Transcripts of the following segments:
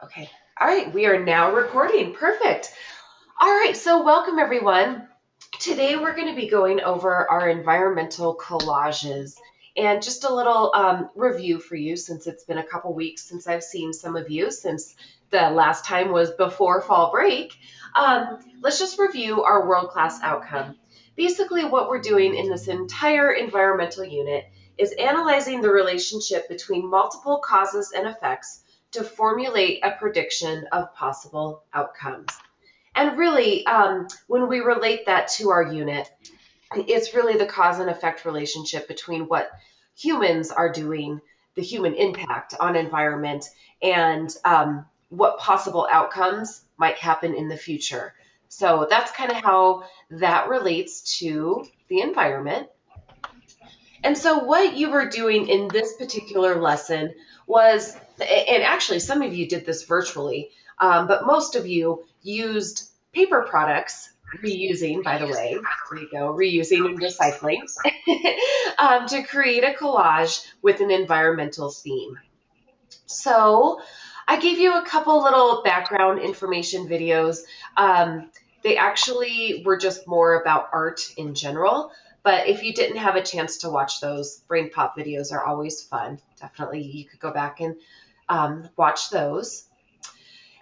Okay. All right. We are now recording. Perfect. All right. So welcome everyone. Today we're going to be going over our environmental collages and just a little review for you since it's been a couple weeks since I've seen some of you since the last time was before fall break. Let's just review our world-class outcome. Basically what we're doing in this entire environmental unit is analyzing the relationship between multiple causes and effects to formulate a prediction of possible outcomes. And really, when we relate that to our unit, it's really the cause and effect relationship between what humans are doing, the human impact on environment, and what possible outcomes might happen in the future. So that's kind of how that relates to the environment. And so what you were doing in this particular lesson was, and actually some of you did this virtually, but most of you used paper products, reusing, by the way, there you go, reusing and recycling, to create a collage with an environmental theme. So I gave you a couple little background information videos. They actually were just more about art in general. But if you didn't have a chance to watch those, Brain Pop videos are always fun. Definitely you could go back and watch those.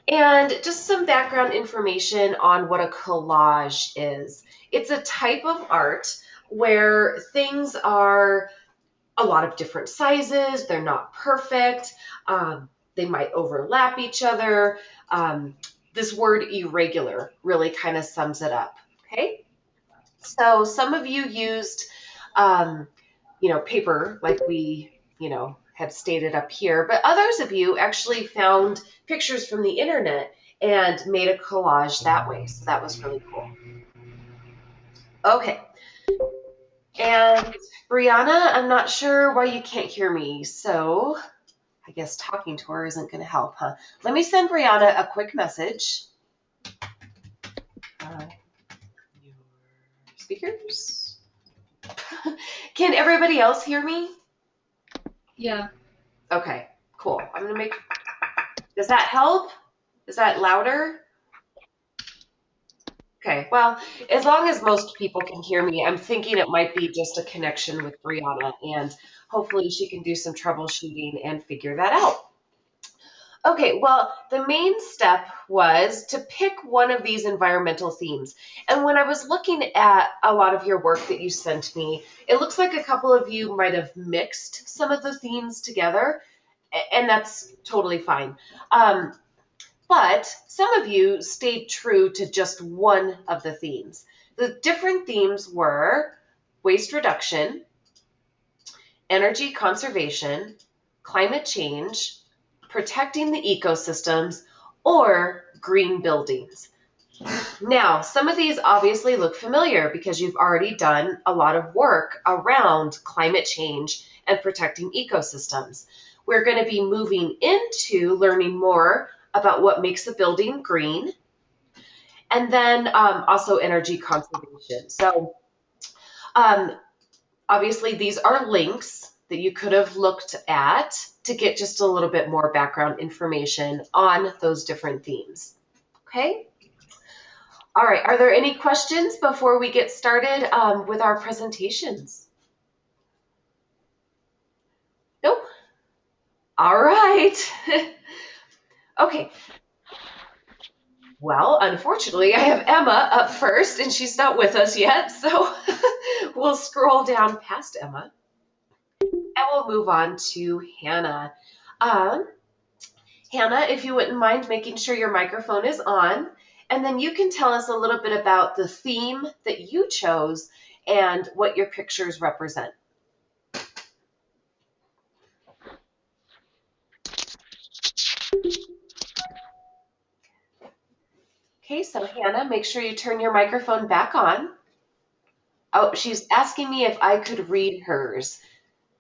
And just some background information on what a collage is. It's a type of art where things are a lot of different sizes. They're not perfect. They might overlap each other. This word irregular really kind of sums it up. Okay. So some of you used, paper like we, had stated up here, but others of you actually found pictures from the internet and made a collage that way. So that was really cool. Okay. And Brianna, I'm not sure why you can't hear me, so I guess talking to her isn't going to help, huh? Let me send Brianna a quick message. Your speakers. Can everybody else hear me? Yeah. Okay, cool. I'm going to make... Does that help? Is that louder? Okay, well, as long as most people can hear me, I'm thinking it might be just a connection with Brianna, and hopefully she can do some troubleshooting and figure that out. Okay, well, the main step was to pick one of these environmental themes. And when I was looking at a lot of your work that you sent me, it looks like a couple of you might have mixed some of the themes together, and that's totally fine. But some of you stayed true to just one of the themes. The different themes were waste reduction, energy conservation, climate change, protecting the ecosystems, or green buildings. Now, some of these obviously look familiar because you've already done a lot of work around climate change and protecting ecosystems. We're going to be moving into learning more about what makes a building green, and then also energy conservation. So obviously these are links that you could have looked at to get just a little bit more background information on those different themes. Okay? All right, are there any questions before we get started with our presentations? Nope. All right. Okay. Well, unfortunately, I have Emma up first, and she's not with us yet, so we'll scroll down past Emma, and we'll move on to Hannah. Hannah, if you wouldn't mind making sure your microphone is on, and then you can tell us a little bit about the theme that you chose and what your pictures represent. Okay, so Hannah, make sure you turn your microphone back on. Oh, she's asking me if I could read hers.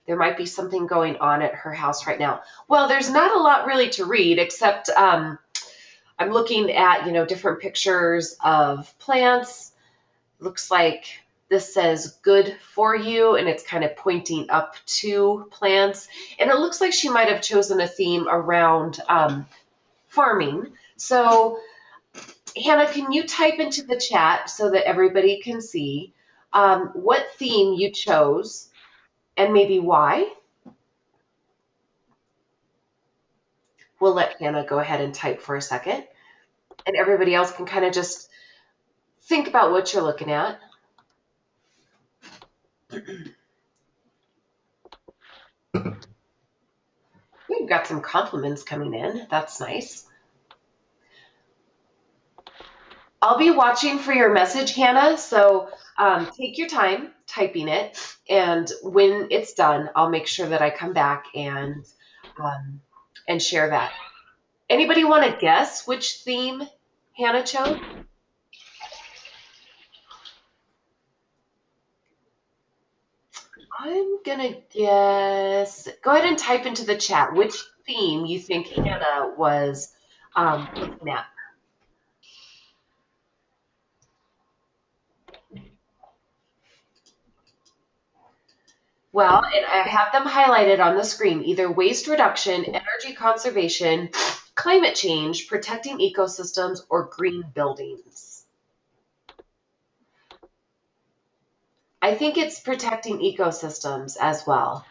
There might be something going on at her house right now. Well, there's not a lot really to read except I'm looking at, different pictures of plants. Looks like this says good for you, and it's kind of pointing up to plants. And it looks like she might have chosen a theme around farming. So Hannah, can you type into the chat so that everybody can see what theme you chose and maybe why? We'll let Hannah go ahead and type for a second, and everybody else can kind of just think about what you're looking at. We've got some compliments coming in. That's nice. I'll be watching for your message, Hannah, so take your time typing it, and when it's done, I'll make sure that I come back and share that. Anybody want to guess which theme Hannah chose? I'm gonna guess. Go ahead and type into the chat which theme you think Hannah was looking at. Well, and I have them highlighted on the screen, either waste reduction, energy conservation, climate change, protecting ecosystems, or green buildings. I think it's protecting ecosystems as well.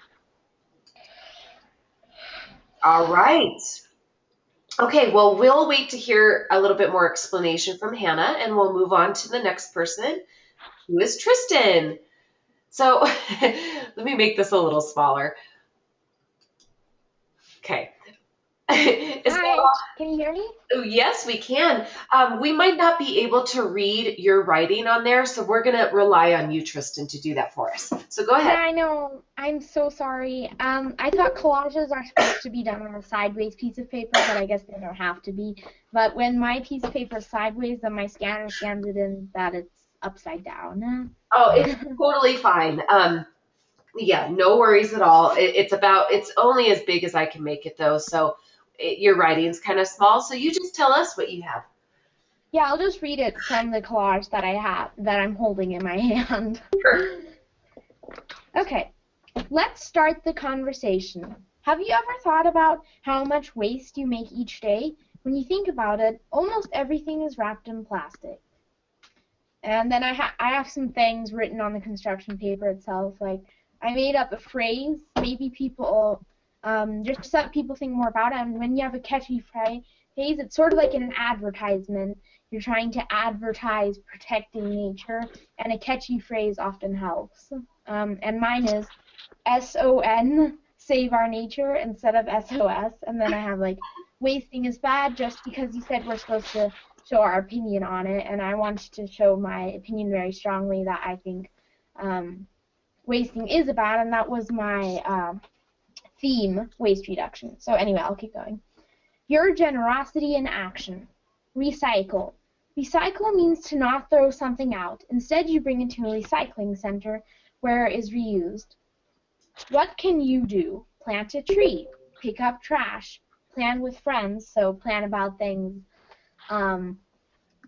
All right. Okay, well, we'll wait to hear a little bit more explanation from Hannah, and we'll move on to the next person, who is Tristan. So let me make this a little smaller. Okay. Hi, can you hear me? Oh, yes, we can. We might not be able to read your writing on there, so we're going to rely on you, Tristan, to do that for us. So go ahead. Yeah, I know. I'm so sorry. I thought collages are supposed to be done on a sideways piece of paper, but I guess they don't have to be. But when my piece of paper is sideways, then my scanner scans it in that it's upside down. Oh, it's totally fine. Yeah, no worries at all. It's only as big as I can make it, though, so your writing's kind of small, so you just tell us what you have. Yeah, I'll just read it from the collage that I'm holding in my hand. Sure. Okay, let's start the conversation. Have you ever thought about how much waste you make each day? When you think about it, almost everything is wrapped in plastic. And then I have some things written on the construction paper itself, like I made up a phrase, maybe people, just so that people think more about it. And when you have a catchy phrase, it's sort of like in an advertisement. You're trying to advertise protecting nature, and a catchy phrase often helps. And mine is SON, save our nature, instead of SOS. And then I have like, wasting is bad just because you said we're supposed to show our opinion on it, and I wanted to show my opinion very strongly that I think wasting is bad, and that was my theme, waste reduction. So anyway, I'll keep going. Your generosity in action. Recycle. Recycle means to not throw something out. Instead, you bring it to a recycling center where it is reused. What can you do? Plant a tree. Pick up trash. Plan with friends, so plan about things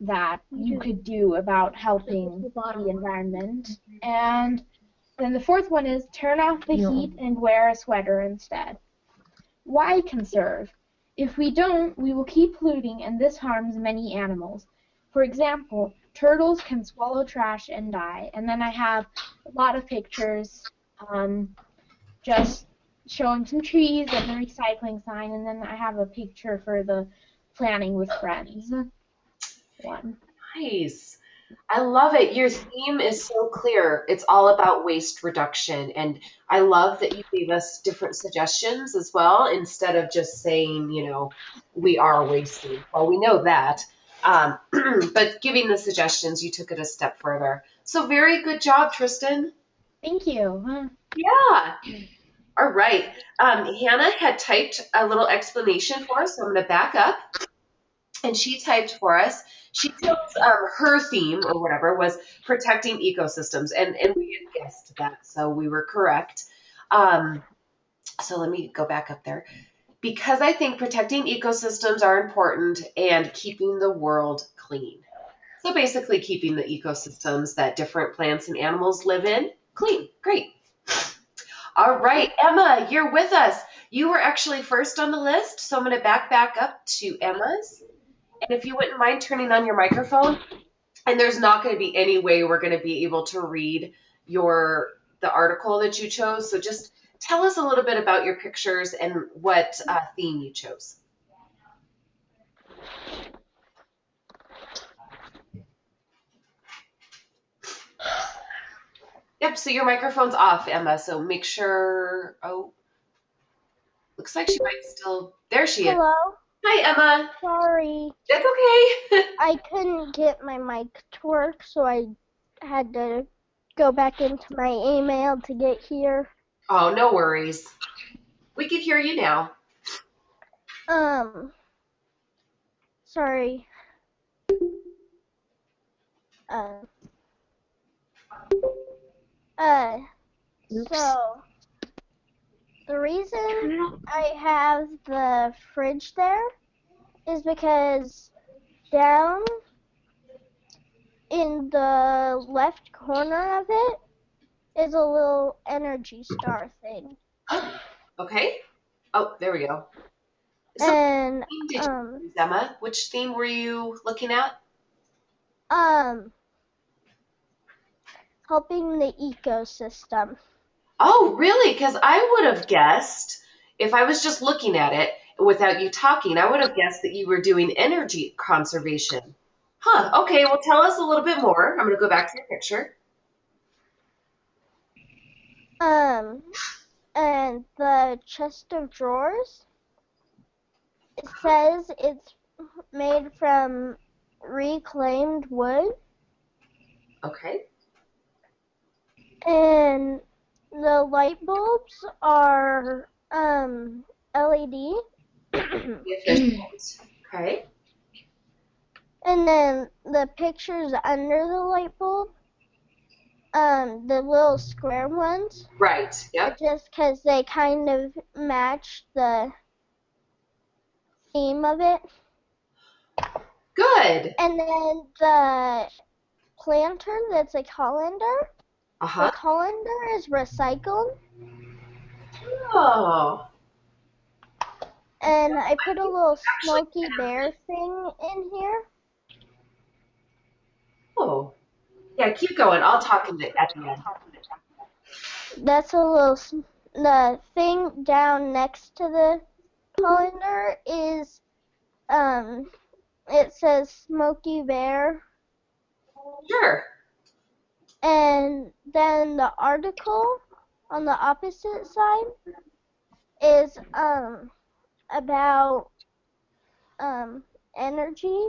that you could do about helping the environment. And then the fourth one is turn off the heat and wear a sweater instead. Why conserve? If we don't, we will keep polluting, and this harms many animals. For example, turtles can swallow trash and die. And then I have a lot of pictures just showing some trees and the recycling sign, and then I have a picture for the planning with friends one. Nice. I love it. Your theme is so clear. It's all about waste reduction. And I love that you gave us different suggestions as well, instead of just saying, we are wasting. Well, we know that. But giving the suggestions, you took it a step further. So very good job, Tristan. Thank you. Yeah. All right. Hannah had typed a little explanation for us, so I'm going to back up. And she typed for us. She chose her theme, or whatever, was protecting ecosystems. And we had guessed that, so we were correct. So let me go back up there. Because I think protecting ecosystems are important and keeping the world clean. So basically keeping the ecosystems that different plants and animals live in clean. Great. All right, Emma, you're with us. You were actually first on the list, so I'm going to back up to Emma's. And if you wouldn't mind turning on your microphone, and there's not going to be any way we're going to be able to read the article that you chose. So just tell us a little bit about your pictures and what theme you chose. Yep, so your microphone's off, Emma, so make sure, oh, looks like she might still, there she is. Hello. Hi, Emma. Sorry. That's okay. I couldn't get my mic to work, so I had to go back into my email to get here. Oh, no worries. We can hear you now. Sorry. So the reason I have the fridge there is because down in the left corner of it is a little Energy Star thing. Okay. Oh, there we go. So And what theme did you use, Emma? Which theme were you looking at? Helping the ecosystem. Oh, really? Because I would have guessed, if I was just looking at it without you talking, I would have guessed that you were doing energy conservation. Huh, okay, well, tell us a little bit more. I'm going to go back to your picture. And the chest of drawers, it says it's made from reclaimed wood. Okay. And the light bulbs are LED. Efficient. Okay. And then the pictures under the light bulb, the little square ones, Right, yep. just because they kind of match the theme of it. Good. And then the planter that's a colander, Uh-huh. the colander is recycled. Oh. And I put a little Smokey Bear thing in here. Oh. Yeah, keep going. I'll talk at the end. That's a little, the thing down next to the colander is, it says Smokey Bear. Sure. And then the article on the opposite side is, about, energy.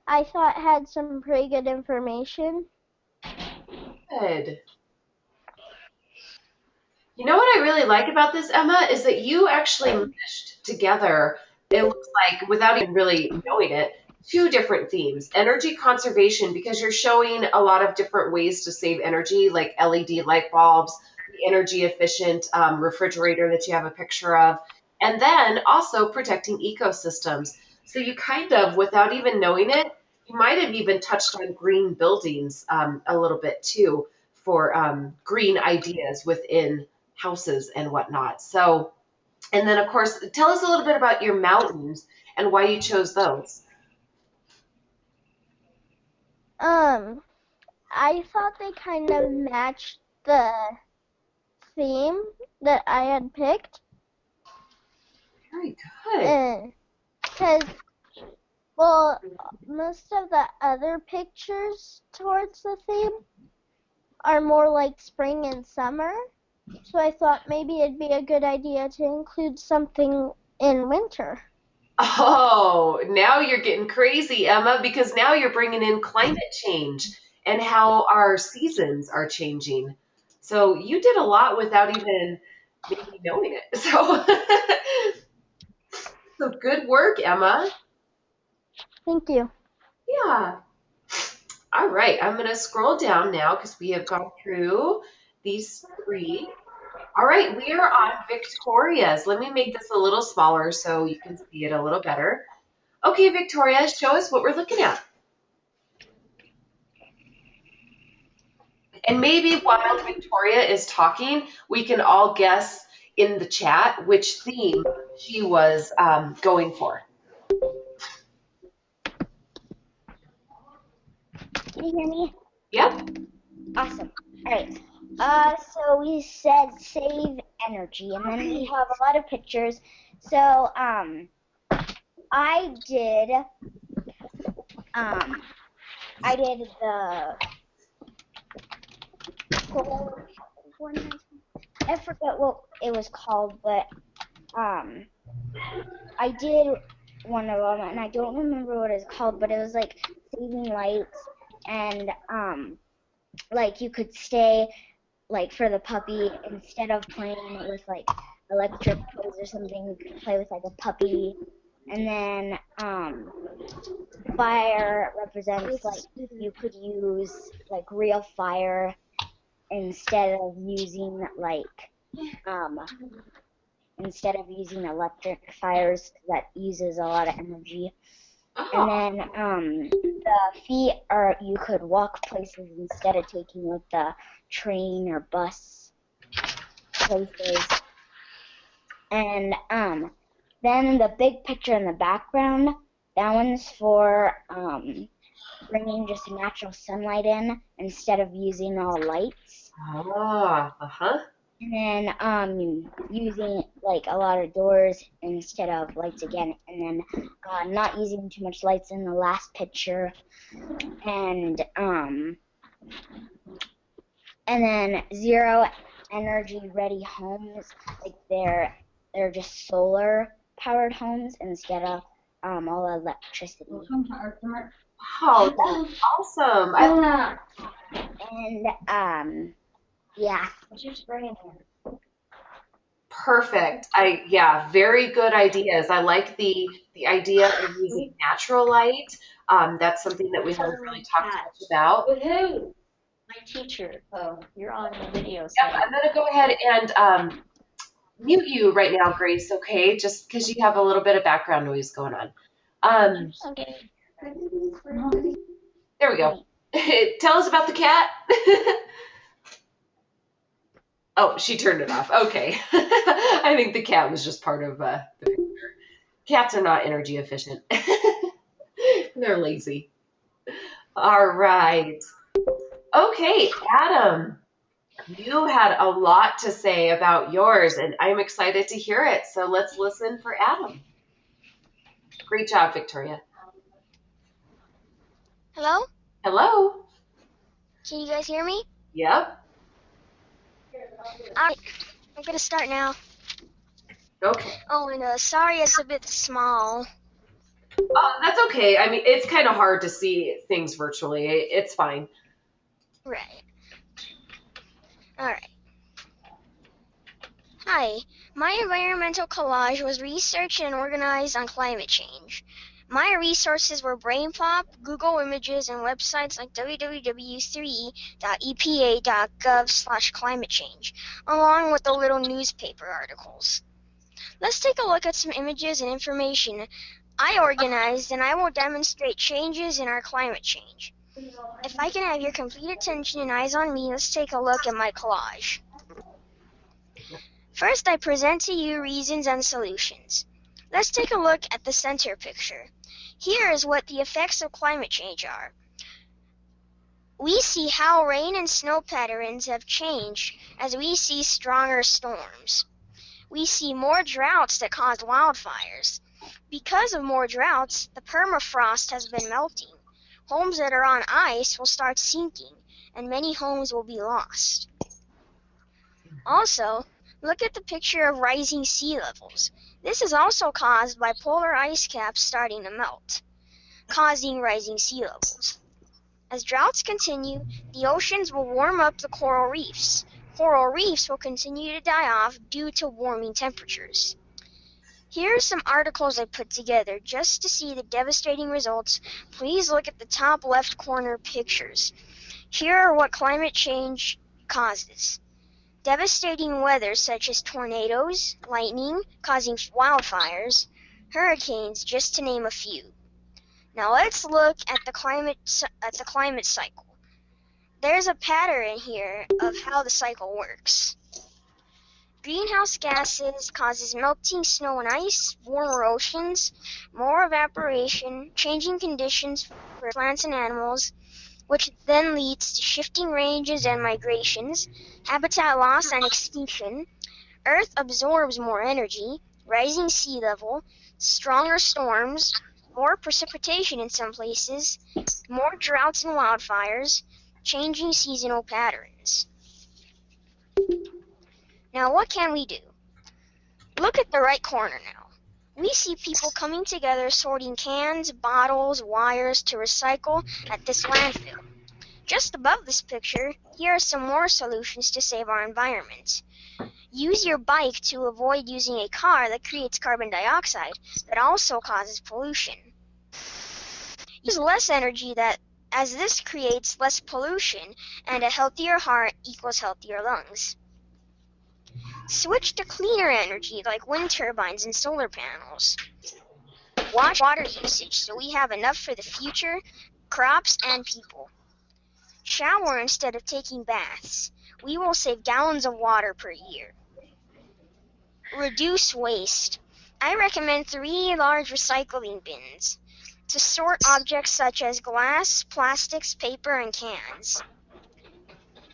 I thought had some pretty good information. Good. You know what I really like about this, Emma, is that you actually meshed together, it looks like, without even really knowing it, two different themes. Energy conservation, because you're showing a lot of different ways to save energy, like LED light bulbs, the energy efficient refrigerator that you have a picture of, and then also protecting ecosystems. So you kind of, without even knowing it, you might have even touched on green buildings a little bit too for green ideas within houses and whatnot. So, and then of course, tell us a little bit about your mountains and why you chose those. I thought they kind of matched the theme that I had picked. Very good. Because, well, most of the other pictures towards the theme are more like spring and summer. So I thought maybe it'd be a good idea to include something in winter. Oh, now you're getting crazy, Emma, because now you're bringing in climate change and how our seasons are changing. So you did a lot without even maybe knowing it. So good work, Emma. Thank you. Yeah. All right, I'm going to scroll down now because we have gone through these three. All right, we are on Victoria's. Let me make this a little smaller so you can see it a little better. Okay, Victoria, show us what we're looking at. And maybe while Victoria is talking, we can all guess in the chat which theme she was going for. Can you hear me? Yep. Awesome. All right. So we said save energy, and then we have a lot of pictures. So, I did the one. I forget what it was called, but I did one of them, and I don't remember what it's called, but it was like saving lights, and like you could stay like for the puppy instead of playing with like electric toys or something, you could play with like a puppy, and then fire represents like you could use like real fire instead of using electric fires that uses a lot of energy. And then the feet are you could walk places instead of taking like the train or bus places. And then the big picture in the background, that one's for bringing just natural sunlight in instead of using all lights. And then using like a lot of doors instead of lights again, and then not using too much lights in the last picture, and then zero energy ready homes, like they're just solar powered homes instead of all electricity. Wow, that's awesome. And yeah. Perfect. Yeah, very good ideas. I like the idea of using natural light. That's something that we haven't really talked much about. With who? My teacher. Oh, you're on the video. Yep, I'm going to go ahead and mute you right now, Grace, okay? Just because you have a little bit of background noise going on. Okay. There we go. Tell us about the cat. Oh, she turned it off. Okay. I think the cat was just part of the picture. Cats are not energy efficient. They're lazy. All right. Okay, Adam, you had a lot to say about yours, and I'm excited to hear it. So let's listen for Adam. Great job, Victoria. Hello? Hello. Can you guys hear me? Yep. Alright, I'm gonna start now. Okay. Oh, and sorry it's a bit small. That's okay. I mean, it's kind of hard to see things virtually. It's fine. Right. Alright. Hi, my environmental collage was researched and organized on climate change. My resources were BrainPop, Google Images, and websites like www.epa.gov/climate-change, along with the little newspaper articles. Let's take a look at some images and information I organized, and I will demonstrate changes in our climate change. If I can have your complete attention and eyes on me, let's take a look at my collage. First, I present to you reasons and solutions. Let's take a look at the center picture. Here is what the effects of climate change are. We see how rain and snow patterns have changed as we see stronger storms. We see more droughts that cause wildfires. Because of more droughts, the permafrost has been melting. Homes that are on ice will start sinking, and many homes will be lost. Also, look at the picture of rising sea levels. This is also caused by polar ice caps starting to melt, causing rising sea levels. As droughts continue, the oceans will warm up the coral reefs. Coral reefs will continue to die off due to warming temperatures. Here are some articles I put together just to see the devastating results. Please look at the top left corner pictures. Here are what climate change causes. Devastating weather such as tornadoes, lightning, causing wildfires, hurricanes, just to name a few. Now let's look at the climate cycle. There's a pattern here of how the cycle works. Greenhouse gases causes melting snow and ice, warmer oceans, more evaporation, changing conditions for plants and animals, which then leads to shifting ranges and migrations, habitat loss and extinction. Earth absorbs more energy, rising sea level, stronger storms, more precipitation in some places, more droughts and wildfires, changing seasonal patterns. Now what can we do? Look at the right corner now. We see people coming together sorting cans, bottles, wires to recycle at this landfill. Just above this picture, here are some more solutions to save our environment. Use your bike to avoid using a car that creates carbon dioxide that also causes pollution. Use less energy as this creates less pollution, and a healthier heart equals healthier lungs. Switch to cleaner energy like wind turbines and solar panels. Watch water usage so we have enough for the future, crops, and people. Shower instead of taking baths. We will save gallons of water per year. Reduce waste. I recommend 3 large recycling bins to sort objects such as glass, plastics, paper, and cans.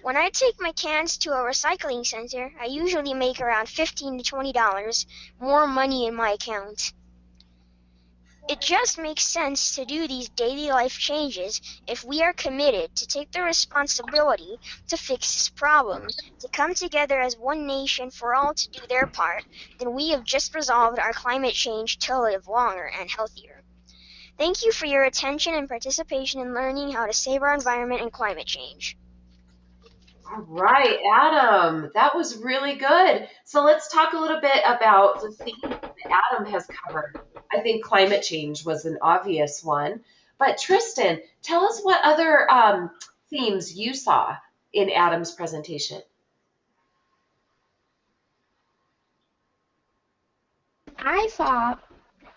When I take my cans to a recycling center, I usually make around $15 to $20 more money in my account. It just makes sense to do these daily life changes if we are committed to take the responsibility to fix this problem, to come together as one nation for all to do their part. Then we have just resolved our climate change to live longer and healthier. Thank you for your attention and participation in learning how to save our environment and climate change. All right, Adam, that was really good. So let's talk a little bit about the theme that Adam has covered. I think climate change was an obvious one. But Tristan, tell us what other themes you saw in Adam's presentation. I saw,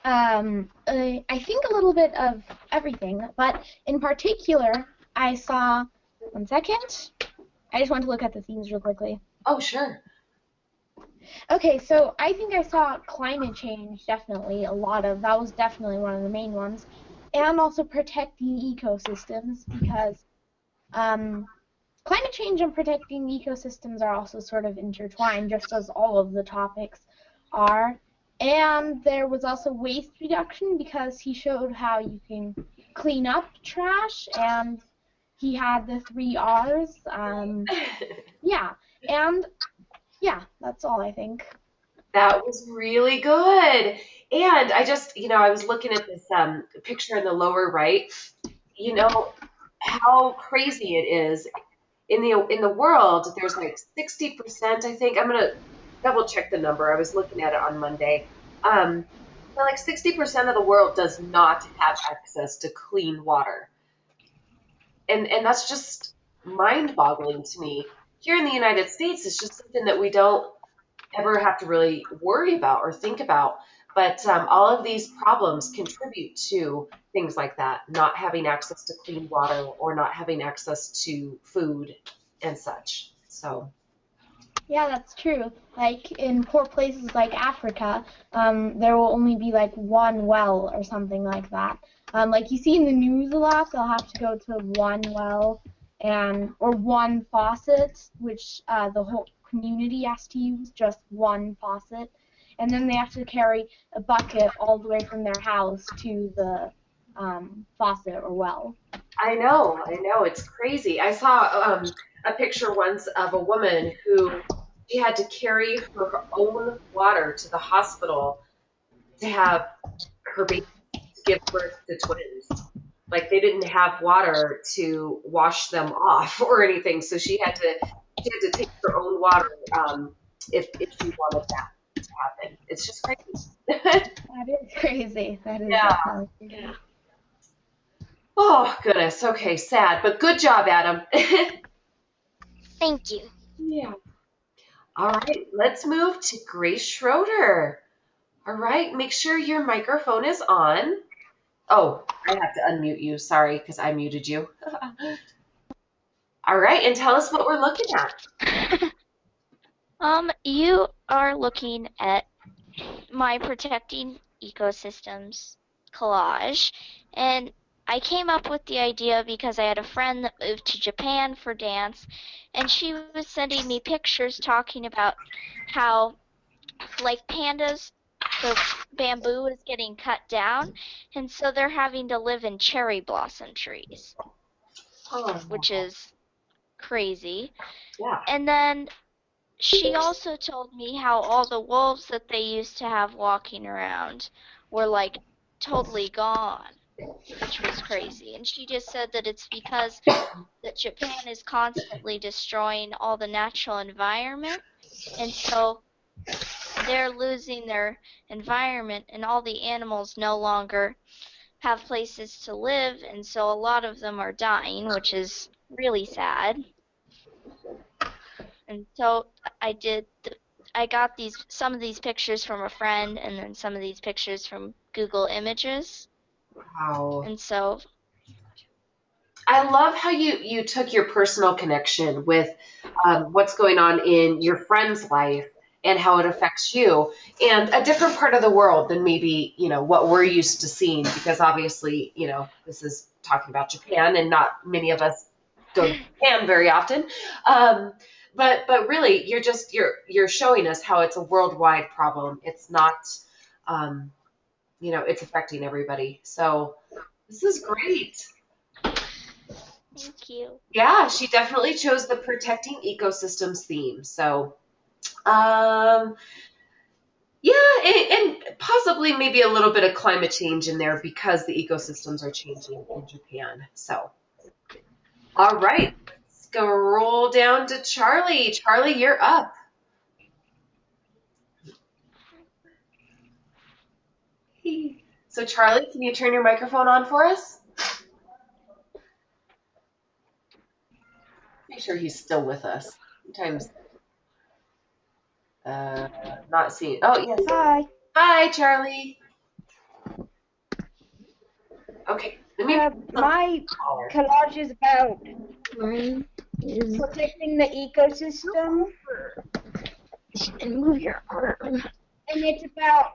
I think a little bit of everything, but in particular, I saw, one second, I just want to look at the themes real quickly. Oh, sure. Okay, so I think I saw climate change, definitely, that was definitely one of the main ones, and also protecting ecosystems, because climate change and protecting ecosystems are also sort of intertwined, just as all of the topics are. And there was also waste reduction, because he showed how you can clean up trash, and he had the 3 R's. Yeah, and yeah, that's all I think. That was really good. And I was looking at this picture in the lower right. You know how crazy it is in the world. There's like 60%, I think. I'm gonna double check the number. I was looking at it on Monday. But like 60% of the world does not have access to clean water. And that's just mind-boggling to me. Here in the United States, it's just something that we don't ever have to really worry about or think about. But all of these problems contribute to things like that, not having access to clean water or not having access to food and such. So. Yeah, that's true. Like in poor places like Africa, there will only be like 1 well or something like that. Like you see in the news a lot, they'll have to go to 1 well or 1 faucet, which the whole community has to use just 1 faucet, and then they have to carry a bucket all the way from their house to the faucet or well. I know, it's crazy. I saw a picture once of a woman who she had to carry her own water to the hospital to have her baby give birth to twins. Like they didn't have water to wash them off or anything, so she had to take her own water if she wanted that to happen. It's just crazy. That is crazy. That is definitely crazy. Yeah. Oh goodness. Okay, sad, but good job, Adam. Thank you. Yeah. All right, let's move to Grace Schroeder. All right, make sure your microphone is on. Oh, I have to unmute you. Sorry, because I muted you. All right, and tell us what we're looking at. You are looking at my protecting ecosystems collage, and I came up with the idea because I had a friend that moved to Japan for dance, and she was sending me pictures talking about how, like pandas, the bamboo is getting cut down, and so they're having to live in cherry blossom trees, Oh, which is crazy. yeah. And then she also told me how all the wolves that they used to have walking around were like totally gone, which was crazy. And she just said that it's because that Japan is constantly destroying all the natural environment, and so they're losing their environment, and all the animals no longer have places to live, and so a lot of them are dying, which is really sad. And so I got some of these pictures from a friend, and then some of these pictures from Google Images. Wow. And so I love how you took your personal connection with what's going on in your friend's life and how it affects you, and a different part of the world than maybe what we're used to seeing, because obviously this is talking about Japan, and not many of us go to Japan very often. But really, you're showing us how it's a worldwide problem. It's not, it's affecting everybody. So this is great. thank you. Yeah, she definitely chose the protecting ecosystems theme. So, yeah, and possibly maybe a little bit of climate change in there because the ecosystems are changing in Japan. So, all right, let's go roll down to Charlie. Charlie, you're up. So, Charlie, can you turn your microphone on for us? Make sure he's still with us. Sometimes not seeing. Oh, yes. Hi. Hi, Charlie. Okay. Let me My collage is about protecting the ecosystem, And move your arm. and it's about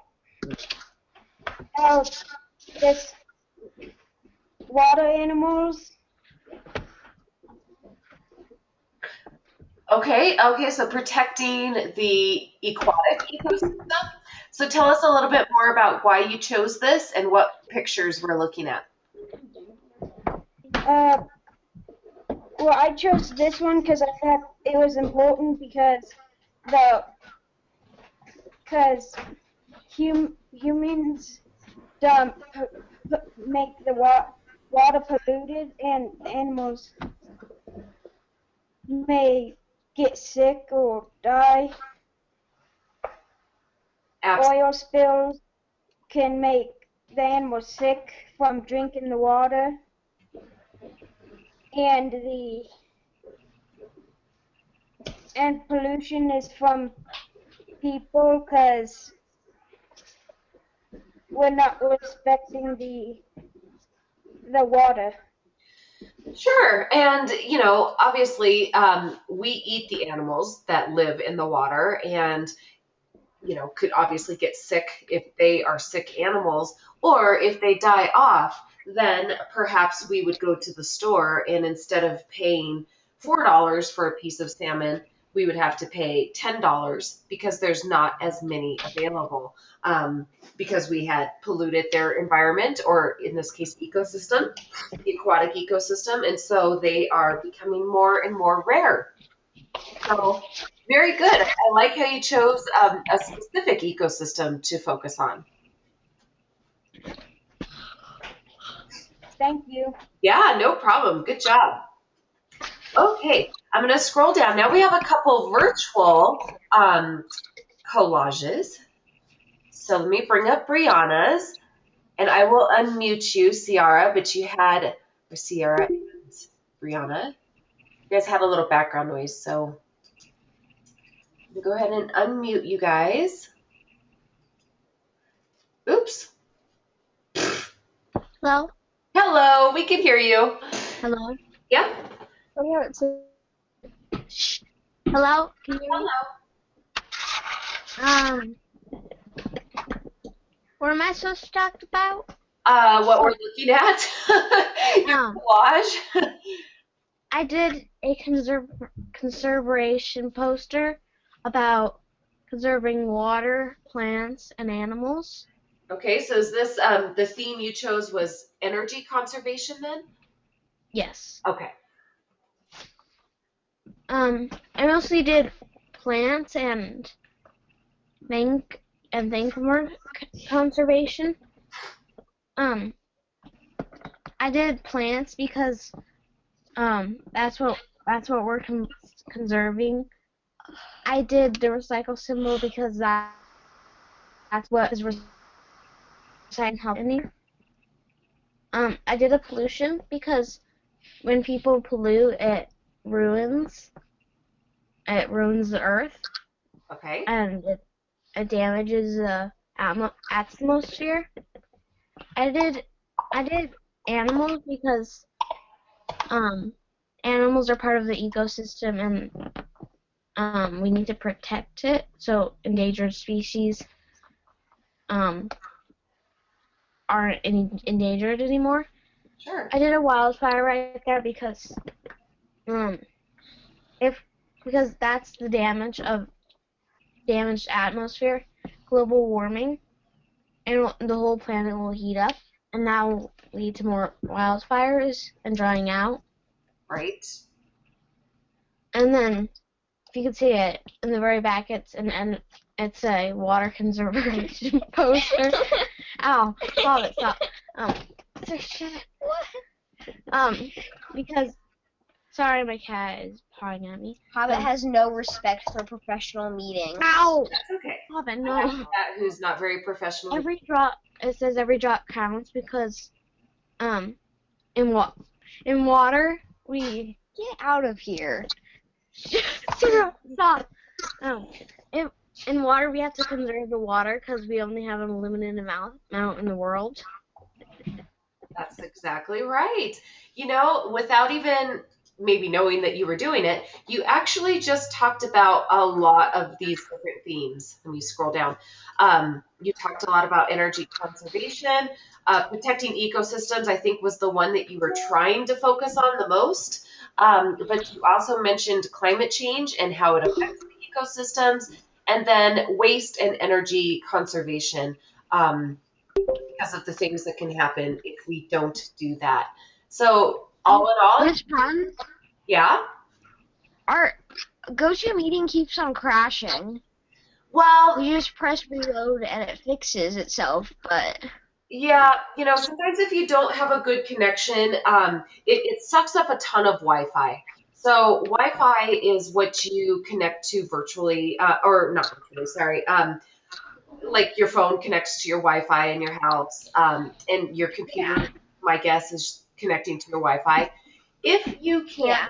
how this water animals. Okay, so protecting the aquatic ecosystem. So tell us a little bit more about why you chose this and what pictures we're looking at. Well, I chose this one because I thought it was important because humans make the water polluted, and animals may get sick or die. Absolutely. Oil spills can make the animals sick from drinking the water, and pollution is from people because we're not respecting the water. Sure. And, obviously, we eat the animals that live in the water, and, could obviously get sick if they are sick animals, or if they die off, then perhaps we would go to the store, and instead of paying $4 for a piece of salmon, we would have to pay $10 because there's not as many available, because we had polluted their environment, or in this case, ecosystem, the aquatic ecosystem, and so they are becoming more and more rare. So very good. I like how you chose a specific ecosystem to focus on. Thank you. Yeah, no problem. Good job. Okay, I'm going to scroll down. Now we have a couple virtual collages. So let me bring up Brianna's, and I will unmute you, Ciara, but Ciara and Brianna. You guys had a little background noise, so I'm going to go ahead and unmute you guys. Oops. Hello? Hello, we can hear you. Hello? Yep. Oh, yeah, Hello? Can you hear me? Hello. What am I supposed to talk about? What we're looking at, your collage. I did a conservation poster about conserving water, plants, and animals. Okay, so is this the theme you chose was energy conservation then? Yes. Okay. I mostly did plants and thank conservation. I did plants because that's what we're conserving. I did the recycle symbol because that's what is recycling helping. I did a pollution because when people pollute, it ruins the earth. Okay. And it damages the atmosphere. I did animals because animals are part of the ecosystem and we need to protect it so endangered species aren't endangered anymore. Sure. I did a wildfire right there because because that's the damage of damaged atmosphere, global warming, and the whole planet will heat up, and that will lead to more wildfires and drying out. Right. And then, if you can see it in the very back, it's a water conservation poster. Ow! Stop. So shut up. Because sorry, my cat is pawing at me. Hobbit has no respect for professional meetings. Ow! That's okay. Hobbit, I no. have a cat who's not very professional. It says every drop counts because in water we Get out of here. stop. In water we have to conserve the water because we only have a limited amount in the world. That's exactly right. You know, without even maybe knowing that you were doing it, you actually just talked about a lot of these different themes. When you scroll down, you talked a lot about energy conservation, protecting ecosystems, I think was the one that you were trying to focus on the most. But you also mentioned climate change and how it affects the ecosystems, and then waste and energy conservation. Because of the things that can happen if we don't do that. So all in all, This one, yeah. Our GoToMeeting keeps on crashing. Well, You just press reload and it fixes itself, but yeah, you know, sometimes if you don't have a good connection, it sucks up a ton of Wi-Fi. So Wi-Fi is what you connect to virtually, or not virtually, sorry. Like your phone connects to your Wi-Fi in your house, and your computer, my guess, is connecting to your Wi-Fi. If you can't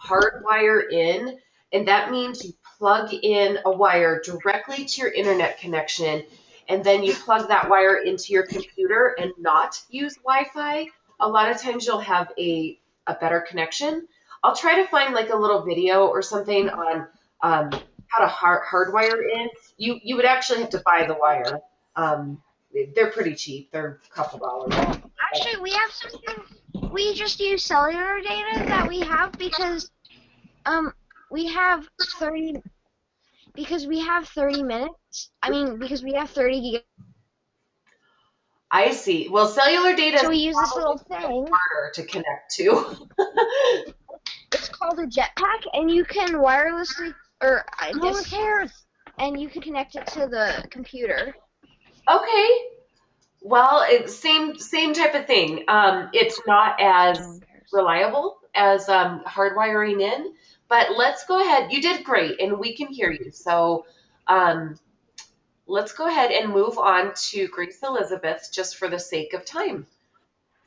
hardwire in, and that means you plug in a wire directly to your internet connection, and then you plug that wire into your computer and not use Wi-Fi, a lot of times you'll have a better connection. I'll try to find like a little video or something on how to hardwire in. You would actually have to buy the wire. They're pretty cheap. They're a couple dollars. actually we have something. We just use cellular data that we have because we have 30 minutes. I mean, because we have 30 gig. I see. Well, cellular data So we is use this little probably thing. harder to connect to. It's called a jetpack, and you can wirelessly, or no one cares, and you can connect it to the computer. Okay. Well, it's same type of thing. It's not as reliable as hardwiring in, but let's go ahead. You did great, and we can hear you. So let's go ahead and move on to Grace Elizabeth just for the sake of time.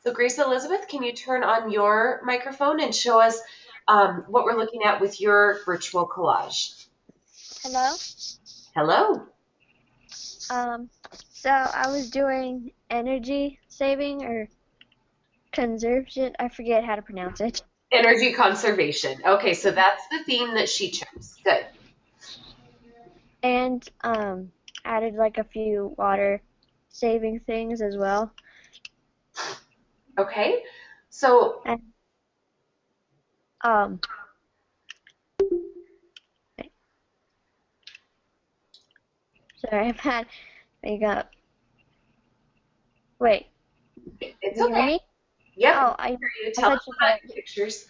So Grace Elizabeth, can you turn on your microphone and show us what we're looking at with your virtual collage? Hello. Hello. So I was doing energy saving or conservation. I forget how to pronounce it. Energy conservation. Okay, so that's the theme that she chose. Good. and added like a few water saving things as well. Okay. So, And um, sorry, I've had I got it's wait. Can you hear okay. me? Yep. Oh, I hear you. I Tell thought us you about said your pictures.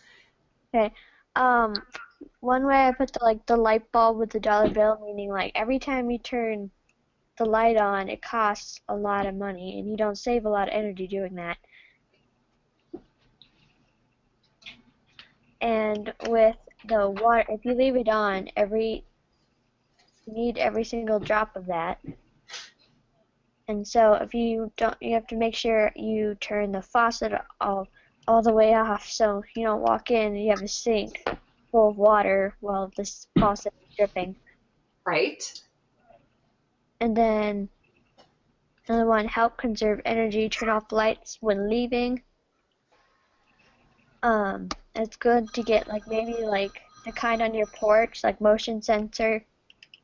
okay. One way I put the light bulb with the dollar bill, meaning like every time you turn the light on, it costs a lot of money, and you don't save a lot of energy doing that. And with the water, if you leave it on, you need every single drop of that. And so if you don't, you have to make sure you turn the faucet all the way off, so you don't walk in and you have a sink full of water while this faucet is dripping. Right. And then another one, help conserve energy, turn off lights when leaving. It's good to get like maybe like the kind on your porch, like motion sensor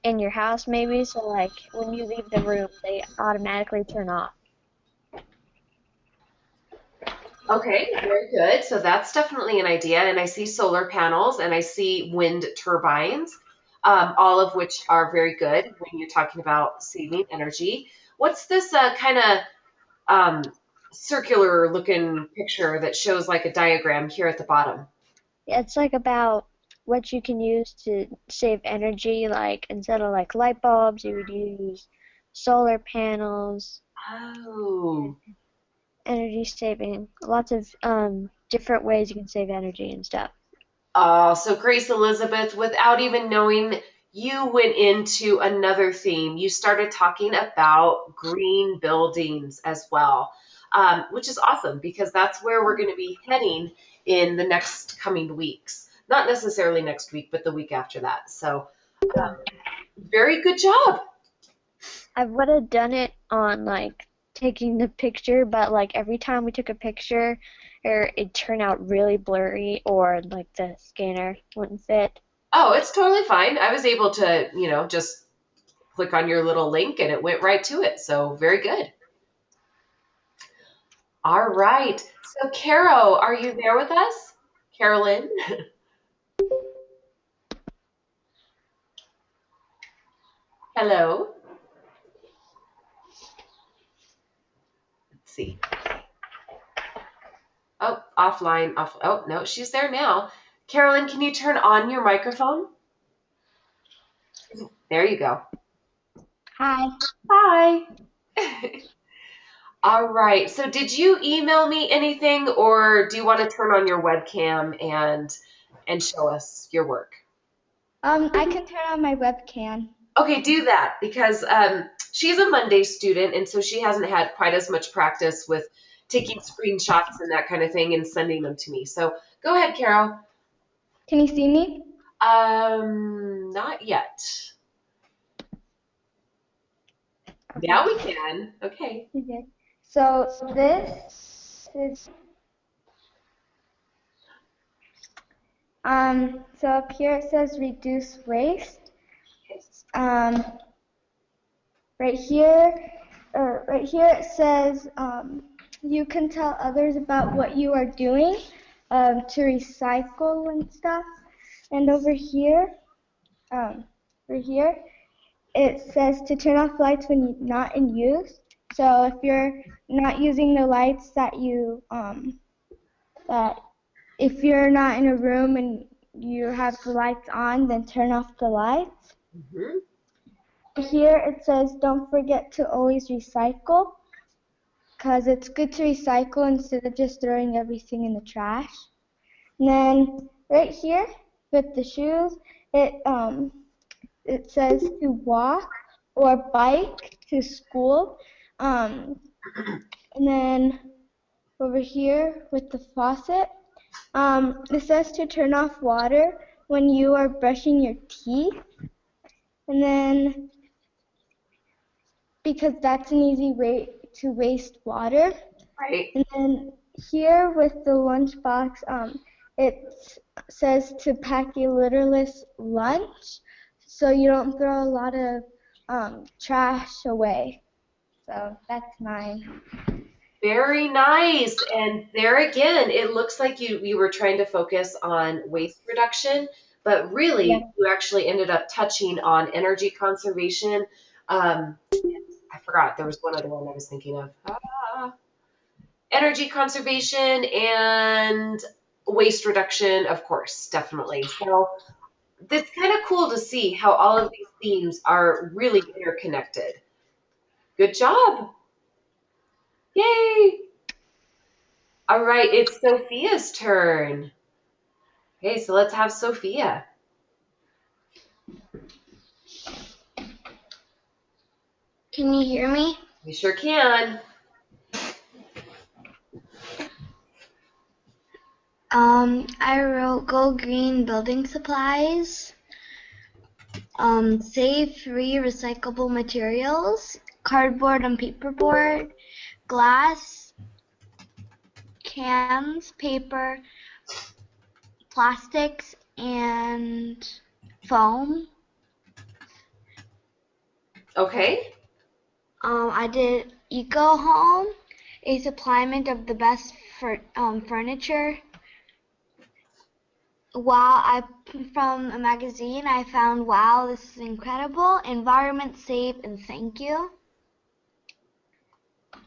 in your house maybe, so like when you leave the room they automatically turn off. Okay, very good. So that's definitely an idea. And I see solar panels and I see wind turbines, all of which are very good when you're talking about saving energy. What's this kind of circular looking picture that shows like a diagram here at the bottom? It's like about what you can use to save energy, like instead of like light bulbs you would use solar panels, Oh. energy saving, lots of different ways you can save energy and stuff. So Grace Elizabeth, without even knowing, you went into another theme. You started talking about green buildings as well, which is awesome because that's where we're going to be heading in the next coming weeks. Not necessarily next week, but the week after that. So, very good job. I would have done it on like taking the picture, but like every time we took a picture, or it turned out really blurry, or like the scanner wouldn't fit. Oh, it's totally fine. I was able to, just click on your little link and it went right to it. So, very good. All right. So, Caro, are you there with us? Carolyn? Hello. Let's see. Oh, offline. Oh, no, she's there now. Carolyn, can you turn on your microphone? There you go. Hi. Hi. All right. So, did you email me anything, or do you want to turn on your webcam and show us your work? I can turn on my webcam. Okay, do that because she's a Monday student, and so she hasn't had quite as much practice with taking screenshots and that kind of thing and sending them to me. So go ahead, Carol. Can you see me? Not yet. Now we can. Okay. Okay. So this is so up here it says reduce waste. Right here it says you can tell others about what you are doing to recycle and stuff. And over here, it says to turn off lights when you're not in use. So if you're not using the lights that if you're not in a room and you have the lights on, then turn off the lights. Mm-hmm. Here it says don't forget to always recycle, because it's good to recycle instead of just throwing everything in the trash. And then right here with the shoes, it says to walk or bike to school. And then over here with the faucet, it says to turn off water when you are brushing your teeth. And then because that's an easy way to waste water. Right. And then here with the lunchbox, it says to pack a litterless lunch. so you don't throw a lot of trash away. So that's mine. Very nice. And there again, it looks like you were trying to focus on waste reduction, but really Yeah. you actually ended up touching on energy conservation. I forgot, there was one other one I was thinking of. Energy conservation and waste reduction, of course, definitely. So it's kind of cool to see how all of these themes are really interconnected. Good job. Yay. All right, it's Sophia's turn. Okay, so let's have Sophia. Can you hear me? We sure can. I wrote Go Green Building Supplies. Save free recyclable materials, cardboard and paperboard, glass, cans, paper, plastics, and foam. Okay. I did Eco Home, a supplement of the best furniture. Wow, from a magazine, I found, wow, this is incredible. Environment safe and thank you.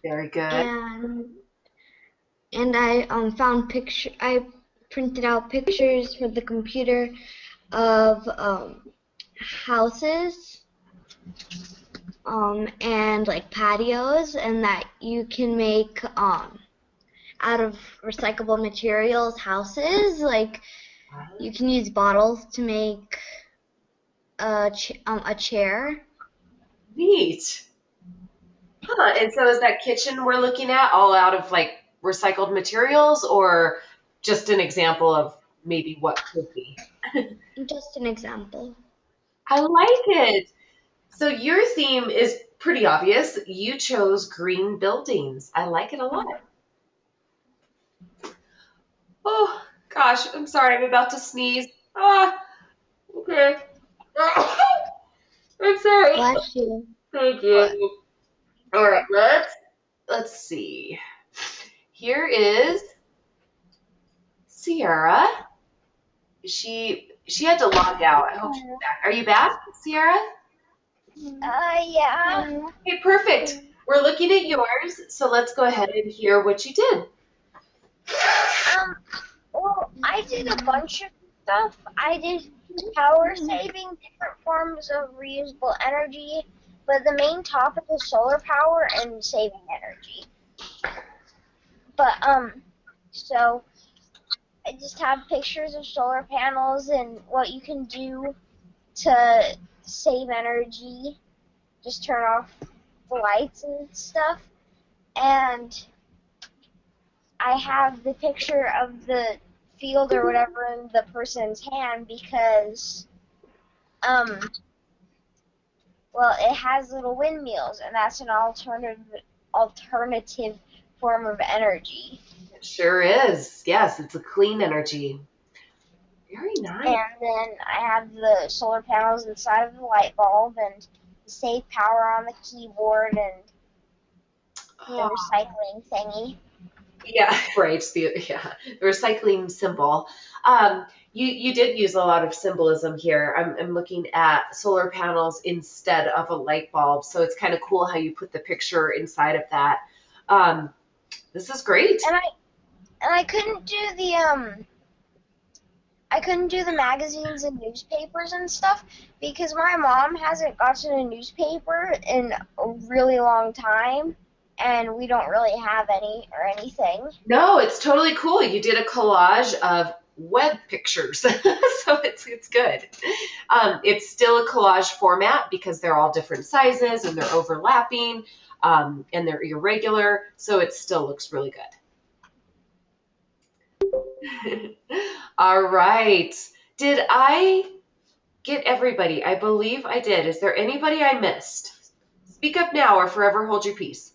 Very good. And I I printed out pictures for the computer of houses and like patios, and that you can make out of recyclable materials houses. Like you can use bottles to make a chair. Neat. Huh, and so is that kitchen we're looking at all out of like recycled materials, or just an example of maybe what could be? Just an example. I like it. So your theme is pretty obvious. You chose green buildings. I like it a lot. Oh, gosh, I'm sorry. I'm about to sneeze. Okay. I'm sorry. Bless you. Thank you. All right, let's see. Here is Sierra. She had to log out. I hope she's back. Are you back, Sierra? Yeah. Okay, perfect. We're looking at yours, so let's go ahead and hear what you did. Well, I did a bunch of stuff. I did power saving, different forms of reusable energy, but the main topic is solar power and saving energy. But, so I just have pictures of solar panels and what you can do to save energy. Just turn off the lights and stuff. And I have the picture of the field or whatever in the person's hand because, well, it has little windmills, and that's an alternative form of energy. It sure is. Yes, it's a clean energy. Very nice. And then I have the solar panels inside of the light bulb and the save power on the keyboard and the recycling thingy. Yeah, right. The recycling symbol. You did use a lot of symbolism here. I'm looking at solar panels instead of a light bulb, so it's kind of cool how you put the picture inside of that. This is great. And I couldn't do the magazines and newspapers and stuff because my mom hasn't gotten a newspaper in a really long time. And we don't really have any or anything. No, it's totally cool. You did a collage of web pictures, so it's good. It's still a collage format because they're all different sizes and they're overlapping and they're irregular, so it still looks really good. All right. Did I get everybody? I believe I did. Is there anybody I missed? Speak up now or forever hold your peace.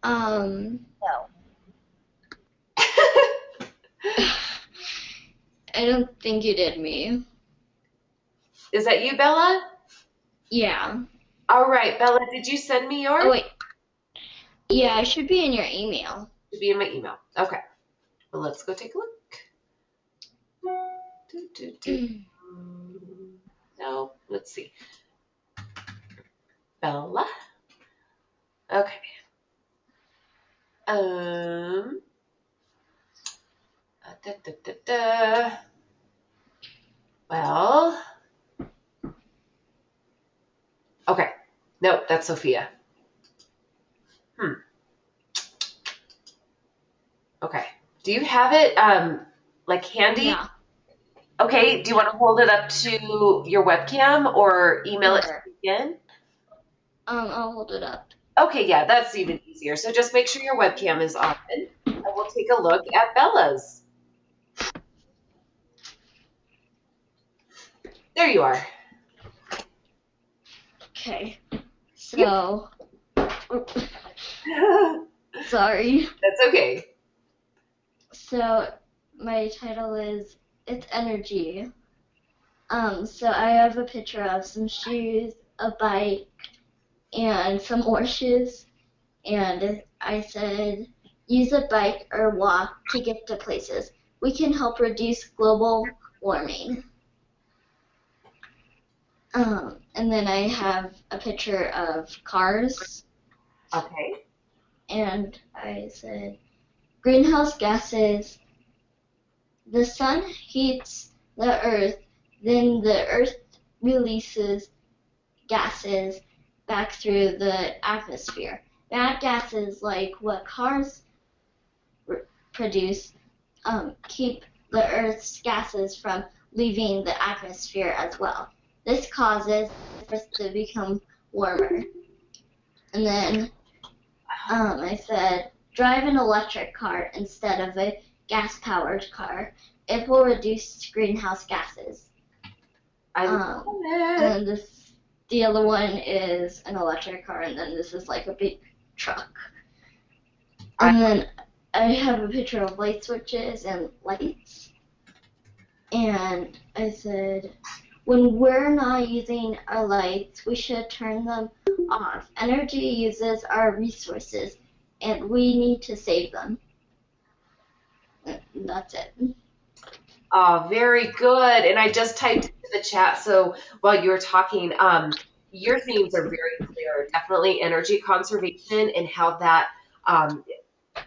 No. I don't think you did me. Is that you, Bella? Yeah. All right, Bella, did you send me yours? Oh, wait. Yeah, it should be in your email. Should be in my email. Okay. Well, let's go take a look. No, let's see. Bella. Okay. Da, da, da, da. Well. Okay. Nope, that's Sophia. Okay. Do you have it like handy? Yeah. Okay. Do you want to hold it up to your webcam or email it Sure. again? I'll hold it up. Okay, yeah, that's even easier. So just make sure your webcam is on, and we'll take a look at Bella's. There you are. Okay. So, sorry. That's okay. So, my title is It's Energy. So I have a picture of some shoes, a bike, and some more shoes. And I said, use a bike or walk to get to places. We can help reduce global warming. And then I have a picture of cars. Okay. And I said, greenhouse gases. The sun heats the earth, then the earth releases gases back through the atmosphere. Bad gases, like what cars produce, keep the earth's gases from leaving the atmosphere as well. This causes the earth to become warmer. And then I said, drive an electric car instead of a gas-powered car. It will reduce greenhouse gases. I love it. And then the other one is an electric car, and then this is like a big truck. And then I have a picture of light switches and lights. And I said, when we're not using our lights, we should turn them off. Energy uses our resources, and we need to save them. And that's it. Oh, very good. And I just typed into the chat, so while you were talking, your themes are very clear. Definitely energy conservation and how that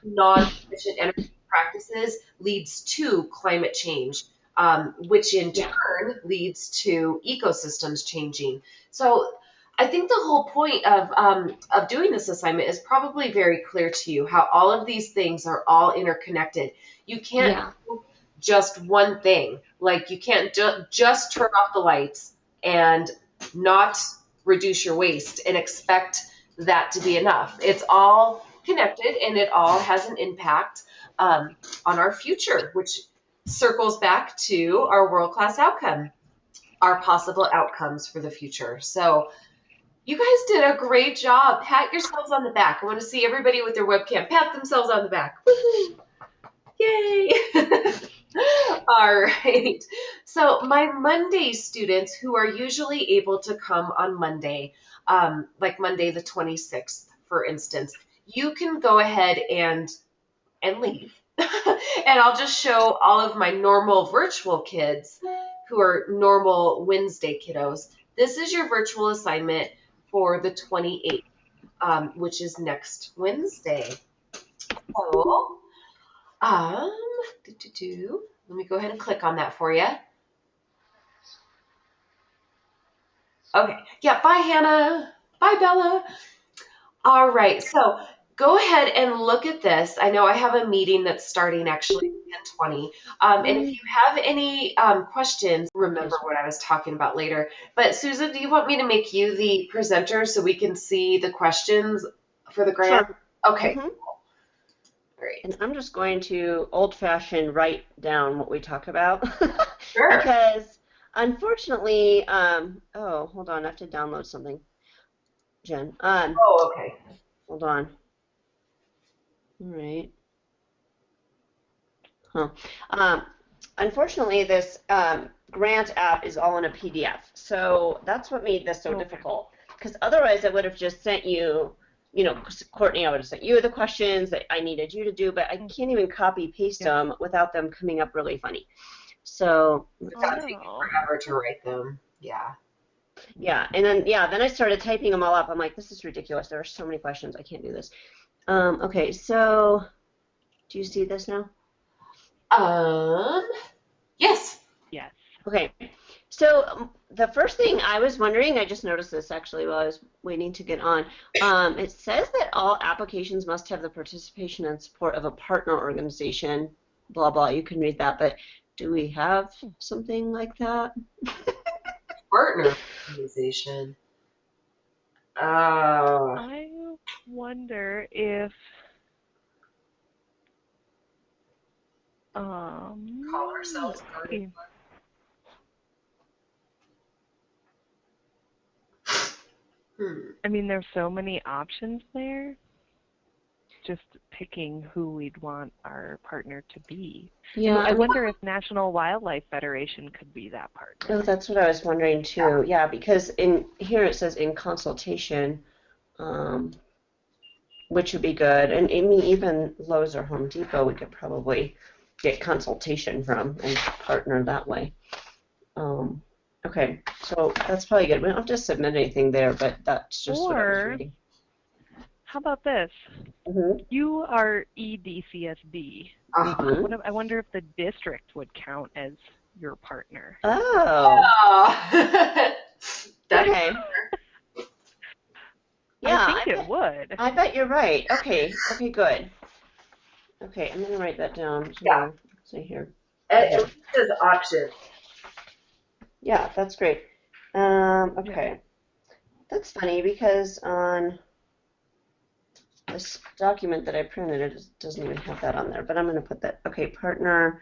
non-efficient energy practices leads to climate change, which in turn leads to ecosystems changing. So I think the whole point of doing this assignment is probably very clear to you, how all of these things are all interconnected. You can't do just one thing. Like you can't just turn off the lights and not reduce your waste and expect that to be enough. It's all connected and it all has an impact on our future, which circles back to our world-class outcome, our possible outcomes for the future. So you guys did a great job. Pat yourselves on the back. I want to see everybody with their webcam pat themselves on the back. Woo-hoo. Yay! All right. So my Monday students who are usually able to come on Monday, like Monday the 26th, for instance, you can go ahead and leave. And I'll just show all of my normal virtual kids who are normal Wednesday kiddos. This is your virtual assignment for the 28th, which is next Wednesday. So, let me go ahead and click on that for you. Okay. Yeah, bye, Hannah. Bye, Bella. All right. So go ahead and look at this. I know I have a meeting that's starting actually at 10:20. And if you have any questions, remember what I was talking about later. But Susan, do you want me to make you the presenter so we can see the questions for the grant? Sure. Okay. Mm-hmm. Great. And I'm just going to old-fashioned write down what we talk about. Sure. Because unfortunately, oh, hold on, I have to download something, Jen. Oh, okay. Hold on. All right. Huh. unfortunately, this grant app is all in a PDF. So that's what made this so difficult. Because otherwise, I would have just sent you, Courtney, I would have sent you the questions that I needed you to do, but I can't even copy paste them without them coming up really funny. So It's gonna take forever to write them. Yeah. Yeah, and then I started typing them all up. I'm like, this is ridiculous. There are so many questions. I can't do this. Okay, so do you see this now? Yes. Yes. Okay, so the first thing I was wondering, I just noticed this actually while I was waiting to get on. It says that all applications must have the participation and support of a partner organization. Blah blah. You can read that, but do we have something like that? Partner organization. I wonder if Call ourselves Guardian. I mean, there's so many options there. Just picking who we'd want our partner to be. Yeah, I wonder if National Wildlife Federation could be that partner. Oh, that's what I was wondering too. Yeah, because in here it says in consultation, which would be good. And I mean, even Lowe's or Home Depot, we could probably get consultation from and partner that way. Okay, so that's probably good. We don't have to submit anything there, but that's just what I was reading. How about this? Mm-hmm. You are EDCSB. Mm-hmm. I wonder if the district would count as your partner. Oh. Okay. Yeah, I think it would. I bet you're right. Okay. Okay, good. Okay, I'm gonna write that down. Yeah. Let's see here. It says options. Yeah, that's great. Okay. That's funny because on this document that I printed, it doesn't even have that on there, but I'm going to put that. Okay, partner.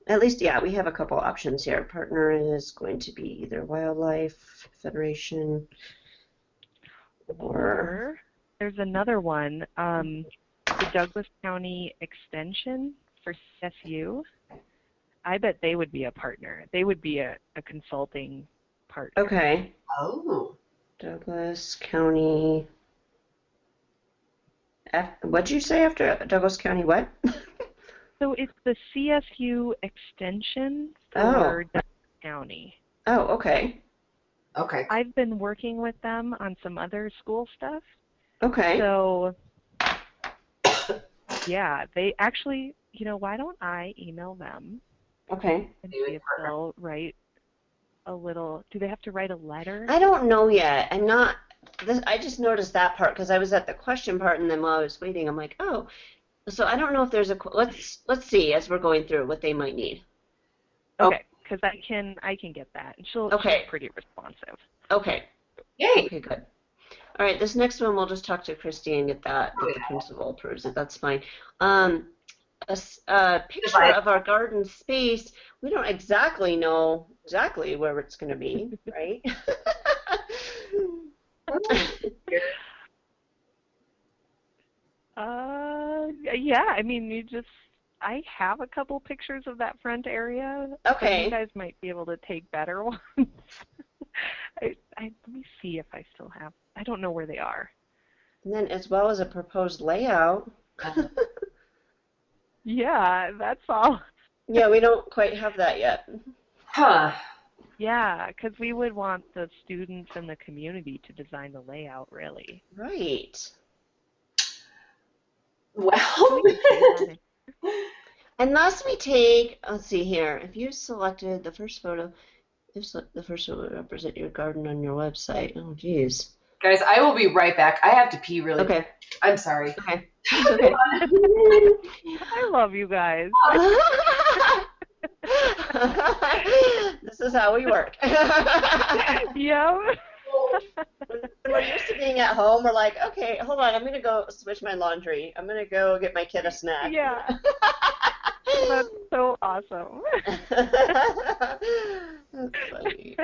At least, yeah, we have a couple options here. Partner is going to be either Wildlife Federation or there's another one, the Douglas County Extension for CSU. I bet they would be a partner. They would be a consulting partner. Okay. Oh. Douglas County. What'd you say after Douglas County? What? So it's the CSU Extension for Douglas County. Oh, okay. Okay. I've been working with them on some other school stuff. Okay. So, yeah, they actually, why don't I email them? Okay. And see if they'll write a little. Do they have to write a letter? I don't know yet. I just noticed that part because I was at the question part, and then while I was waiting, I'm like, oh. So I don't know if there's a. Let's see as we're going through what they might need. Okay, because I can get that, and she's pretty responsive. Okay. Yay. Okay, good. All right, this next one we'll just talk to Christy and get the principal approves it. That's fine. A picture of our garden space. We don't exactly know where it's going to be, right? Yeah, I mean, I have a couple pictures of that front area. Okay. You guys might be able to take better ones. Let me see if I still have. I don't know where they are. And then as well as a proposed layout. Yeah, that's all. Yeah, we don't quite have that yet. Huh. Yeah, because we would want the students and the community to design the layout, really. Right. Well. Unless we take, let's see here, if you selected the first photo, the first photo would represent your garden on your website. Oh, geez. Guys, I will be right back. I have to pee really quick. I'm sorry. Okay. Okay. I love you guys. This is how we work. Yeah. When we're used to being at home, we're like, okay, hold on, I'm going to go switch my laundry. I'm going to go get my kid a snack. Yeah. That's so awesome. That's funny.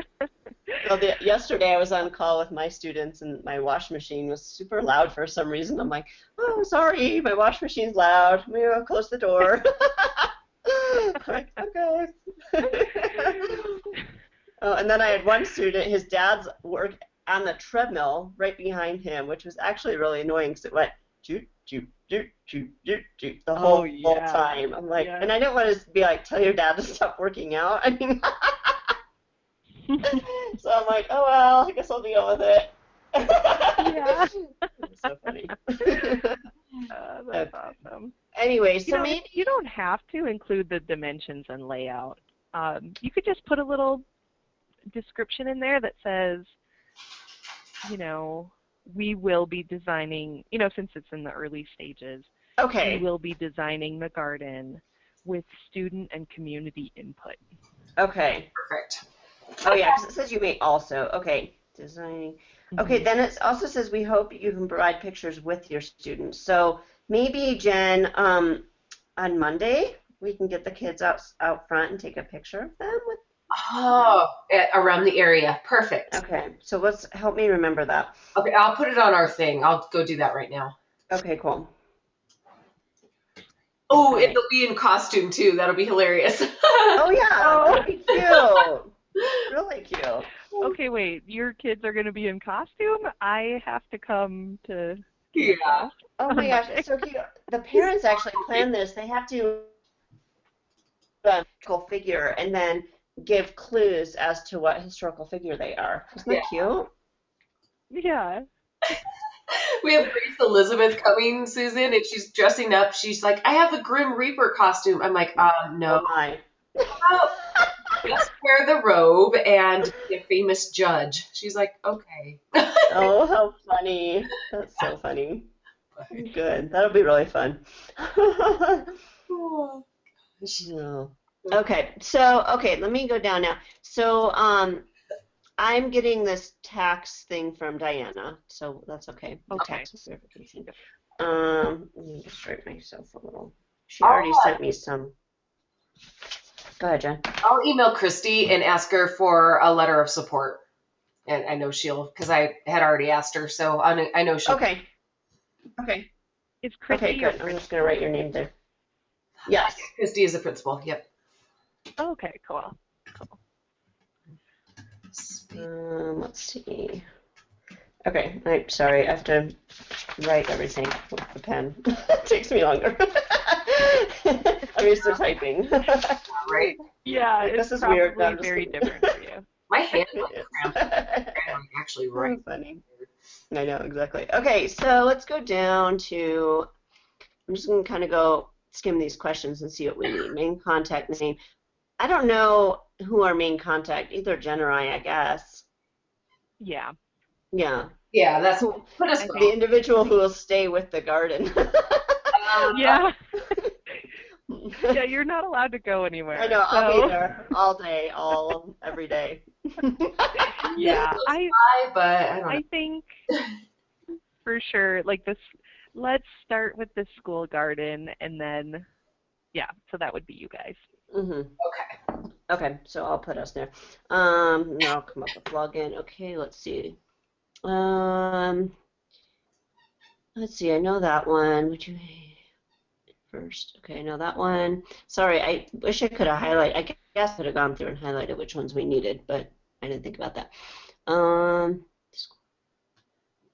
Well, yesterday I was on call with my students, and my wash machine was super loud for some reason. I'm like, oh, sorry, my wash machine's loud. Maybe I'll close the door. Like, okay. Oh, and then I had one student, his dad's work on the treadmill right behind him, which was actually really annoying because it went joot, joot, joot, joot, joot, joot the whole time. I'm like, and I didn't want to be like, tell your dad to stop working out. I mean, so I'm like, oh well, I guess I'll deal with it. Yeah. It's so funny. That's awesome. Anyway, so maybe you don't have to include the dimensions and layout. You could just put a little description in there that says, we will be designing, since it's in the early stages, we will be designing the garden with student and community input. Okay. Perfect. Oh, yeah, because it says you may also. Okay, designing. Okay, then it also says we hope you can provide pictures with your students. So maybe, Jen, on Monday, we can get the kids out front and take a picture of them with. Oh, around the area. Perfect. Okay, so help me remember that. Okay, I'll put it on our thing. I'll go do that right now. Okay, cool. Oh, and they'll be in costume too. That'll be hilarious. Oh yeah, that'll be cute. Really cute. Okay, wait. Your kids are going to be in costume? I have to come to. Yeah. Oh my gosh, it's so cute. The parents actually plan this. They have to historical figure and then give clues as to what historical figure they are. Isn't that cute? Yeah. We have Grace Elizabeth coming, Susan, and she's dressing up. She's like, I have a Grim Reaper costume. I'm like, no. Oh my. Just wear the robe and be a famous judge. She's like, okay. Oh, how funny. That's so funny. Good. That'll be really fun. Okay, so, let me go down now. So, I'm getting this tax thing from Diana, so that's okay. Tax verification. Let me distract myself a little. She already sent me some. Go ahead, Jen. I'll email Christy and ask her for a letter of support. And I know she'll, because I had already asked her, so I know she'll. Okay. Is Christy okay, good. I'm just going to write your name there. Yes. Christy is the principal, yep. Okay, cool. Let's see. Okay, I'm sorry. I have to write everything with the pen. It takes me longer. I'm used to typing. Right? Yeah, this is probably weird. Very different for you. My hand is cramped. I'm actually right. Funny. I know, exactly. Okay, so let's go down to, I'm just going to kind of skim these questions and see what we need. Main contact name. I don't know who our main contact, either Jen or I guess. Yeah. Yeah. Yeah, that's what put us. The individual who will stay with the garden. Yeah. Yeah, you're not allowed to go anywhere. I know, I'll be there all day, every day. Yeah, but I don't know. I think for sure, like this, let's start with the school garden and then, so that would be you guys. Mm-hmm. Okay, so I'll put us there. Now I'll come up with login. Okay, let's see. Let's see, I know that one. Would you first? Okay, I know that one. Sorry, I wish I could have highlighted. I guess I could have gone through and highlighted which ones we needed, but I didn't think about that.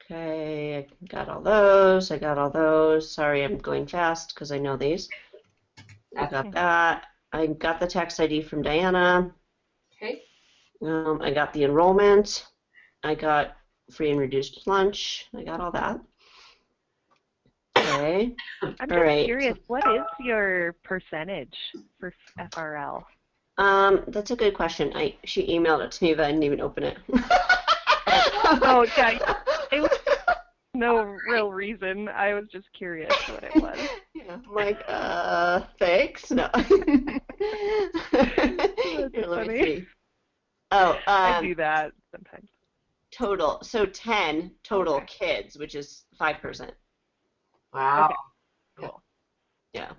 Okay, I got all those. Sorry, I'm going fast because I know these. I got that. I got the tax ID from Diana. Okay. I got the enrollment. I got free and reduced lunch. I got all that. Okay. I'm just curious, what is your percentage for FRL? That's a good question. She emailed it to me, but I didn't even open it. Oh, yeah. It was no real reason. I was just curious what it was. Yeah, I'm like, thanks. No. Here, let me see. Oh, I do that sometimes. Total. So 10 total kids, which is 5%. Wow. Okay. Cool. Yeah,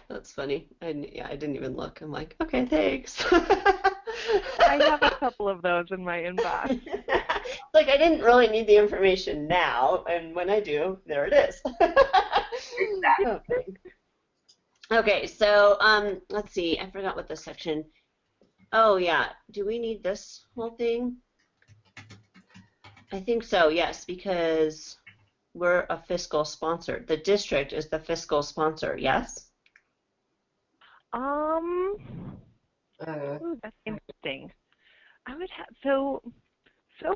that's funny. I didn't even look. I'm like, okay, thanks. I have a couple of those in my inbox. Like, I didn't really need the information now, and when I do, there it is. Exactly. Okay. Okay, so let's see. I forgot what this section. Oh yeah, do we need this whole thing? I think so. Yes, because we're a fiscal sponsor. The district is the fiscal sponsor. Yes. Ooh, that's interesting. I would have so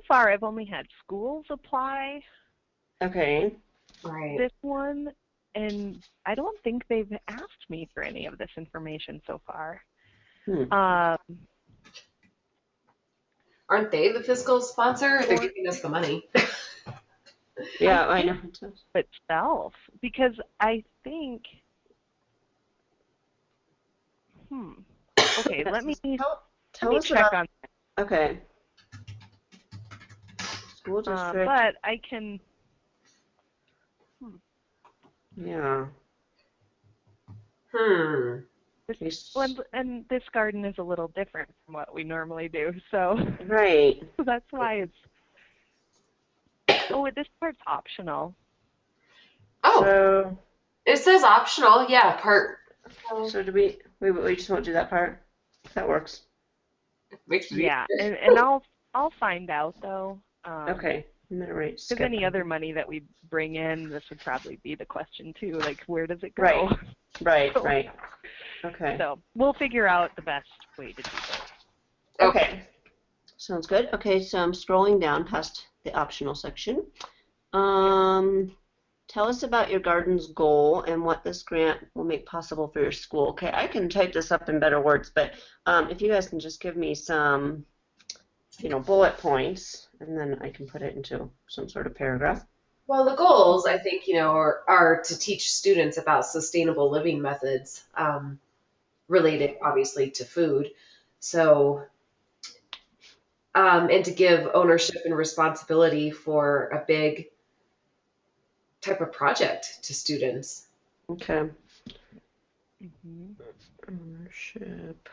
far I've only had schools apply Okay. Right. this one, and I don't think they've asked me for any of this information so far. Aren't they the fiscal sponsor? They're giving us the money. Yeah, I know. Itself, because I think. Okay, let me Tell us check about. on. Okay. School district. But I can. Yeah. And this garden is a little different from what we normally do, so. Right. That's why it's. Oh, this part's optional. Oh. So. It says optional. Yeah, part. So do we just won't do that part? That works. Yeah, and I'll find out though. Okay. I'm gonna write. Because any other money that we bring in, this would probably be the question too. Like, where does it go? Right. Right. Right. Okay. So we'll figure out the best way to do this. Okay. Sounds good. Okay, so I'm scrolling down past the optional section. Tell us about your garden's goal and what this grant will make possible for your school. Okay, I can type this up in better words, but if you guys can just give me some, bullet points, and then I can put it into some sort of paragraph. Well, the goals, I think, are to teach students about sustainable living methods related, obviously, to food. So, and to give ownership and responsibility for a big type of project to students. Okay. Ownership.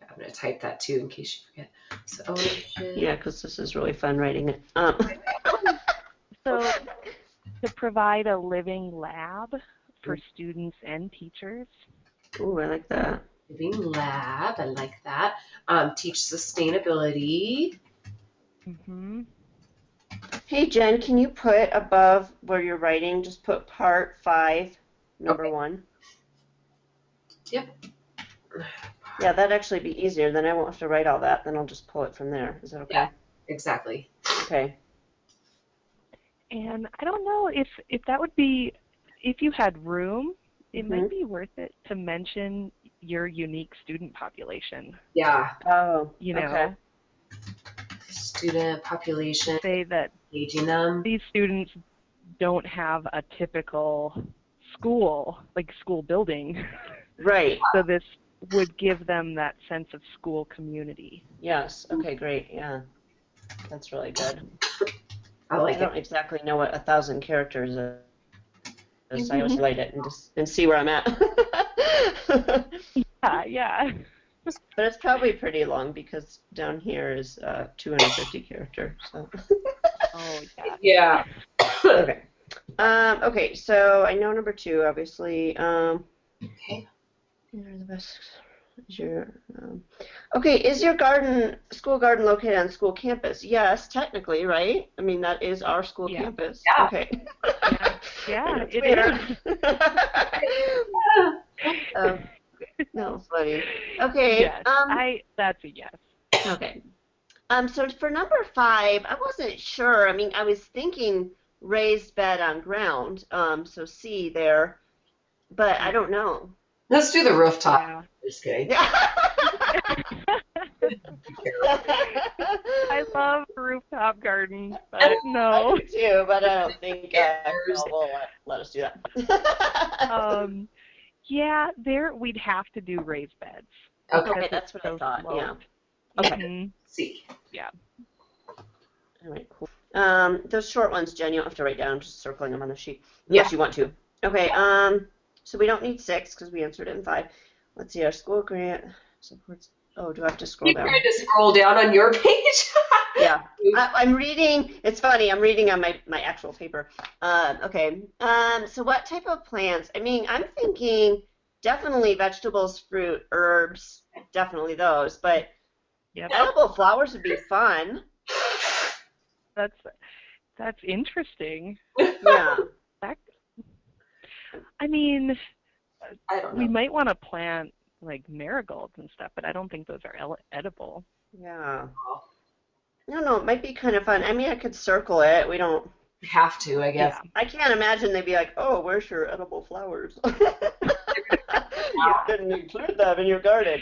I'm going to type that too in case you forget. So ownership. Yeah, because this is really fun writing it. So to provide a living lab for students and teachers. Ooh, I like that. Living lab, I like that. Teach sustainability. Mm-hmm. Hey, Jen, can you put above where you're writing, just put part 5, number 1? Yep. Yeah, that'd actually be easier. Then I won't have to write all that. Then I'll just pull it from there. Is that okay? Yeah, exactly. Okay. And I don't know if that would be, if you had room, it might be worth it to mention your unique student population. Yeah. Oh, okay. Student population. Say that engaging them. These students don't have a typical school building. Right. So this would give them that sense of school community. Yes. Okay, great. Yeah. That's really good. I don't exactly know what 1,000 characters is. I always write it and see where I'm at. Yeah. But it's probably pretty long because down here is 250 characters. So. Oh yeah. Yeah. Okay. Okay. So I know number 2, obviously. Okay. They're the best. Okay. Is your school garden located on school campus? Yes, technically, right? I mean, that is our school campus. Yeah. Okay. Yeah, it is. No, funny. Okay. Yes, that's a yes. Okay. So for number 5, I wasn't sure. I mean, I was thinking raised bed on ground. So C there, but I don't know. Let's do the rooftop. Yeah. Just kidding. I love rooftop gardens, but no. I do too, but I don't think will let us do that. Yeah, there we'd have to do raised beds. Okay, that's what I thought. Sloped. Yeah. Okay. Mm-hmm. See. Yeah. All right, cool. Those short ones, Jen, you don't have to write down. I'm just circling them on the sheet. Yes, you want to. Okay. So we don't need 6 because we answered it in 5. Let's see. Our school grant supports Oh, do I have to scroll Keep down? trying to scroll down on your page. Yeah, I'm reading. It's funny. I'm reading on my actual paper. Okay. So what type of plants? I mean, I'm thinking definitely vegetables, fruit, herbs, definitely those. But Yep. edible flowers would be fun. That's interesting. Yeah. I mean, I don't know. we might want to plant like marigolds and stuff, but I don't think those are edible. Yeah. No, it might be kind of fun. I mean, I could circle it. We don't Have to, I guess. Yeah. I can't imagine they'd be like, oh, where's your edible flowers? You didn't include them in your garden.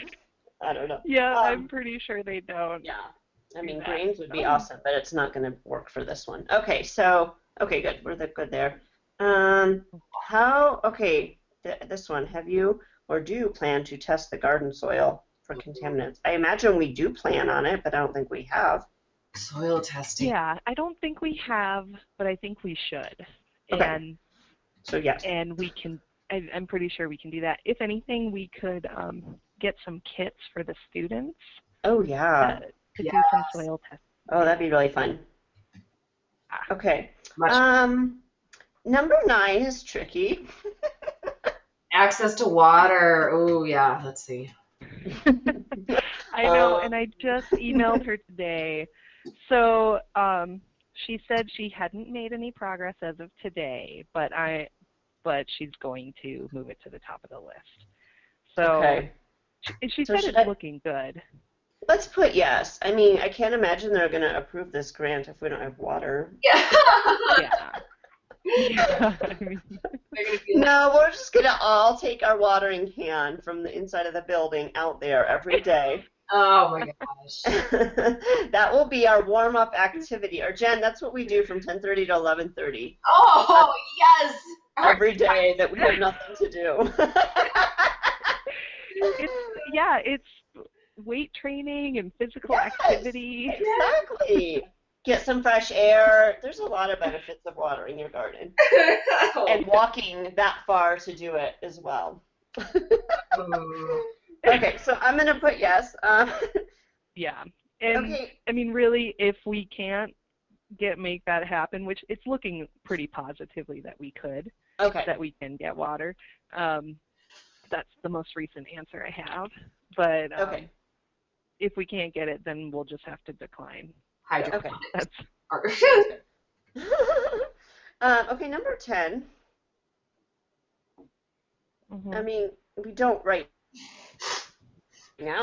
I don't know. Yeah, I'm pretty sure they don't. Yeah. I mean, that. greens would be awesome, but it's not going to work for this one. Okay, okay, good. We're good there. This one. Have you or do you plan to test the garden soil for contaminants? I imagine we do plan on it, but I don't think we have. Soil testing. Yeah, I don't think we have, but I think we should. Okay. And So, yes. and we can. I'm pretty sure we can do that. If anything, we could get some kits for the students Oh, yeah. to do some soil testing. Oh, that'd be really fun. Okay. Much Number 9 is tricky. access to water. Oh, yeah. Let's see. I know, and I just emailed her today. So she said she hadn't made any progress as of today, but she's going to move it to the top of the list. So Okay. she So said should it's I- looking good. Let's put yes. I mean, I can't imagine they're going to approve this grant if we don't have water. Yeah. Yeah. Yeah, I mean, They're gonna be No, we're just going to all take our watering can from the inside of the building out there every day. oh my gosh. That will be our warm-up activity. Or Jen, that's what we do from 10:30 to 11:30 Oh, yes. every day that we have nothing to do. it's weight training and physical Yes, activity. Exactly. Get some fresh air. There's a lot of benefits of watering your garden. And walking that far to do it as well. Okay, so I'm going to put yes. Yeah. And Okay. I mean, really, if we can't make that happen, which it's looking pretty positively that we could, Okay. that we can get water. That's the most recent answer I have. But Okay. if we can't get it, then we'll just have to decline. Okay. That's Okay, number 10. mhm. I mean, we don't right now.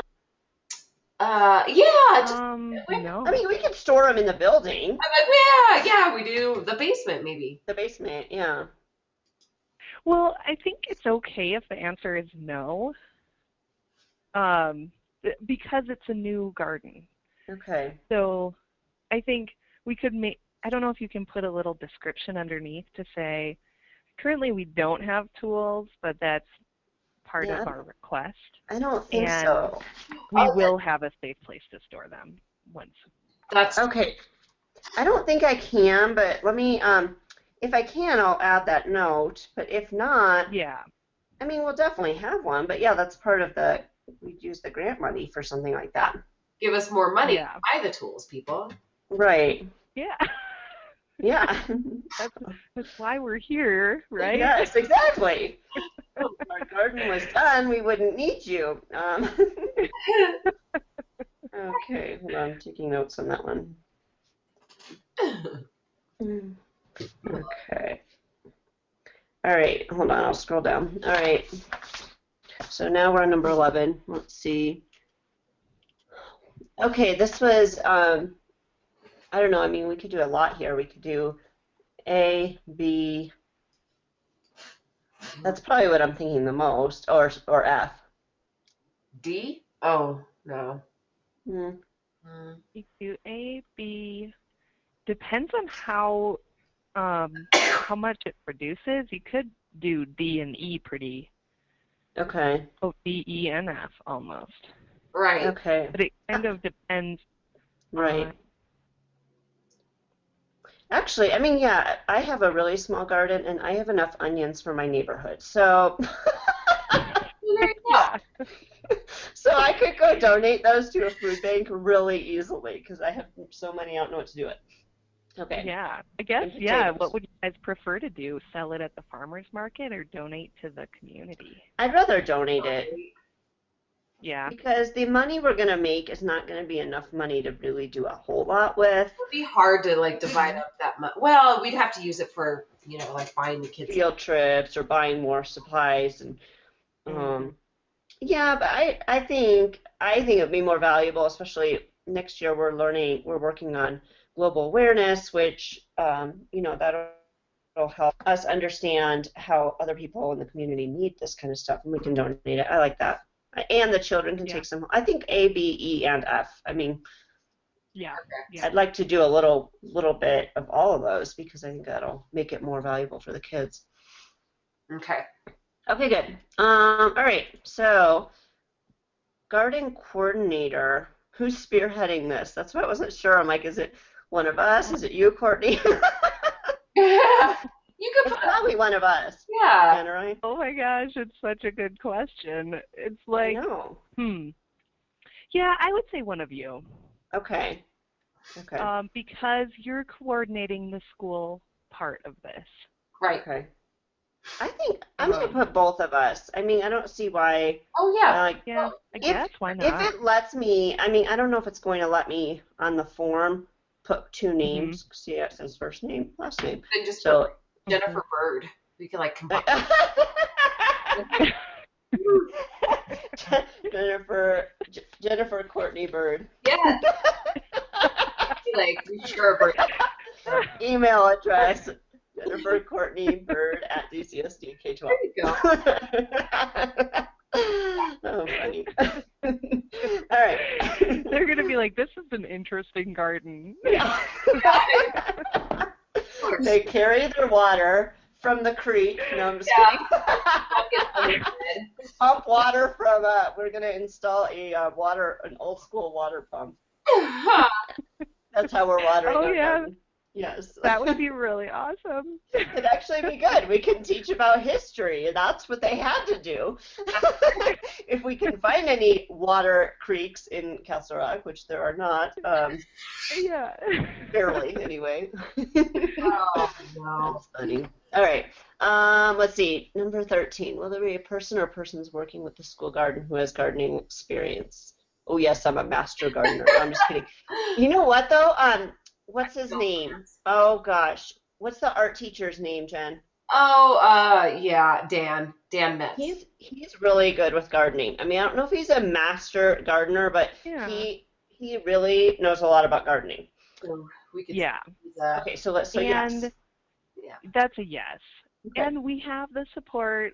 Yeah. Just, No. I mean, we could store them in the building, I'm like, yeah, we do the basement maybe. the basement, yeah. Well, I think it's okay if the answer is no, because it's a new garden. Okay. So I think we could make, I don't know if you can put a little description underneath to say, currently we don't have tools, but that's part Yeah. of our request. I don't think And so. We will have a safe place to store them once. That's Okay. I don't think I can, but let me, if I can, I'll add that note. But if not, Yeah. I mean, we'll definitely have one. But yeah, that's part of we'd use the grant money for something like that. give us more money Yeah. to buy the tools, people. Right. Yeah. Yeah. That's why we're here, right? Yes, exactly. If our garden was done, we wouldn't need you. Okay, hold on. I'm taking notes on that one. Okay. All right, hold on. I'll scroll down. All right. So now we're on number 11. Let's see. Okay, this was, I don't know. I mean, we could do a lot here. We could do A, B. That's probably what I'm thinking the most, or F. D? Oh, no. Hmm. You do A, B. Depends on how much it produces. You could do D and E pretty. Okay. Oh, D, E, and F almost. Right. Okay. But it kind of depends. Right. Actually, I mean, yeah, I have a really small garden, and I have enough onions for my neighborhood. So, Yeah. So I could go donate those to a food bank really easily because I have so many, I don't know what to do with. Okay. Yeah, I guess, And yeah. potatoes. What would you guys prefer to do? Sell it at the farmer's market or donate to the community? I'd rather donate it Yeah. because the money we're going to make is not going to be enough money to really do a whole lot with. It would be hard to like divide up that much. Well, we'd have to use it for, like buying the kids Field trips or buying more supplies and yeah, but I think it would be more valuable, especially next year we're working on global awareness, which that'll help us understand how other people in the community need this kind of stuff, and we can donate it. I like that. And the children can take some. I think A, B, E, and F. I mean, yeah. I'd like to do a little bit of all of those because I think that'll make it more valuable for the kids. Okay. Okay, good. All right. So, garden coordinator. Who's spearheading this? That's why I wasn't sure. I'm like, is it one of us? Is it you, Courtney? You could It's probably one of us. Yeah. Anna, right? Oh my gosh, it's such a good question. It's like, I know. Yeah, I would say one of you. Okay. Because you're coordinating the school part of this. Right. Okay. I think I'm going to put both of us. I mean, I don't see why. Oh, yeah. Yeah, I guess, why not? If it lets me, I mean, I don't know if it's going to let me on the form put two names. See, it says first name, last name. Then just put Jennifer Bird. We can like combine. Jennifer Courtney Bird. Yeah. Like, sure, Bird. Email address. Jennifer Courtney Bird at DCSD-K12. There you go. Oh, funny. All right. They're going to be like, this is an interesting garden. They carry their water from the creek. No, I'm just kidding. Pump water from, we're going to install an old school water pump. That's how we're watering our garden. Yes. That would be really awesome. It'd actually be good. We can teach about history, and that's what they had to do. If we can find any water creeks in Castle Rock, which there are not. Yeah. Barely, anyway. Oh, no. That's funny. All right. Let's see. Number 13. Will there be a person or persons working with the school garden who has gardening experience? Oh, yes, I'm a master gardener. I'm just kidding. You know what, though? What's his name? Oh, gosh. What's the art teacher's name, Jen? Oh, yeah, Dan Metz. He's really good with gardening. I mean, I don't know if he's a master gardener, but he really knows a lot about gardening. So we could Okay, so let's say yes. Yeah. That's a yes. Okay. And we have the support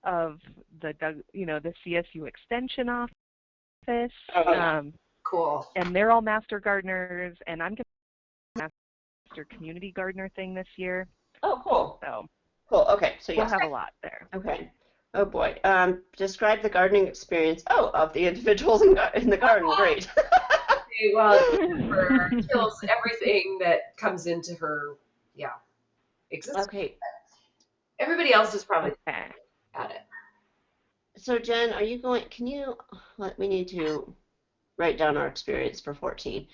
of the CSU Extension Office. Cool. And they're all master gardeners, and I'm going to do a master community gardener thing this year. Oh, cool. So cool. Okay, so yes. We'll have a lot there. Okay. Oh boy. Describe the gardening experience. Oh, of the individuals in the garden. Great. Okay, well, Jennifer kills everything that comes into her, existence. Okay. Everybody else is probably at it. So Jen, we need to write down our experience for 14.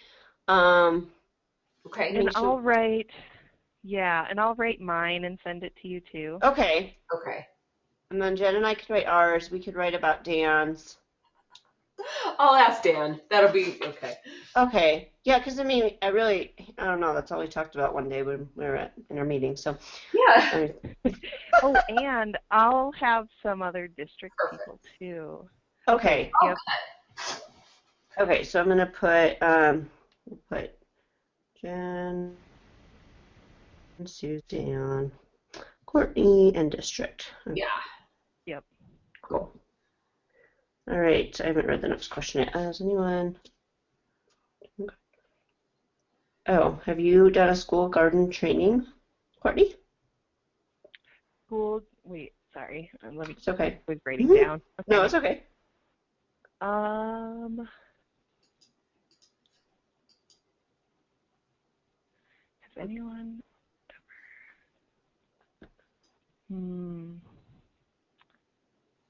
Okay. And I'll write mine and send it to you too. Okay. Okay. And then Jen and I could write ours. We could write about Dan's. I'll ask Dan. That'll be okay. Okay. Yeah, because I mean, I don't know. That's all we talked about one day when we were in our meeting. So. Yeah. Oh, and I'll have some other district people too. Okay. Yep. Okay, so I'm gonna put Jen, Suzanne, Courtney, and district. Okay. Yeah. Yep. Cool. All right, I haven't read the next question yet. Has anyone? Okay. Oh, have you done a school garden training, Courtney? Wait, sorry. Let me. It's okay. I was writing down. Okay. No, it's okay. Has anyone ever?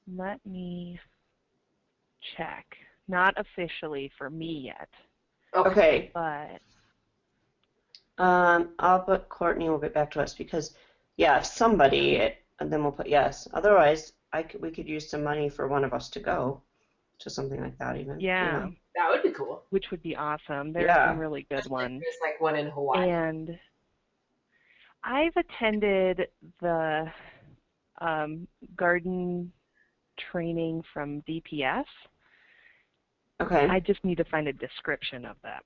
Let me check. Not officially for me yet, Okay. but I'll put Courtney will get back to us because, yeah, if somebody, and then we'll put yes. Otherwise, we could use some money for one of us to go to something like that even. yeah, That would be cool. which would be awesome. There's Yeah. some really good ones. There's like one in Hawaii. And I've attended the garden training from DPS. Okay. I just need to find a description of that.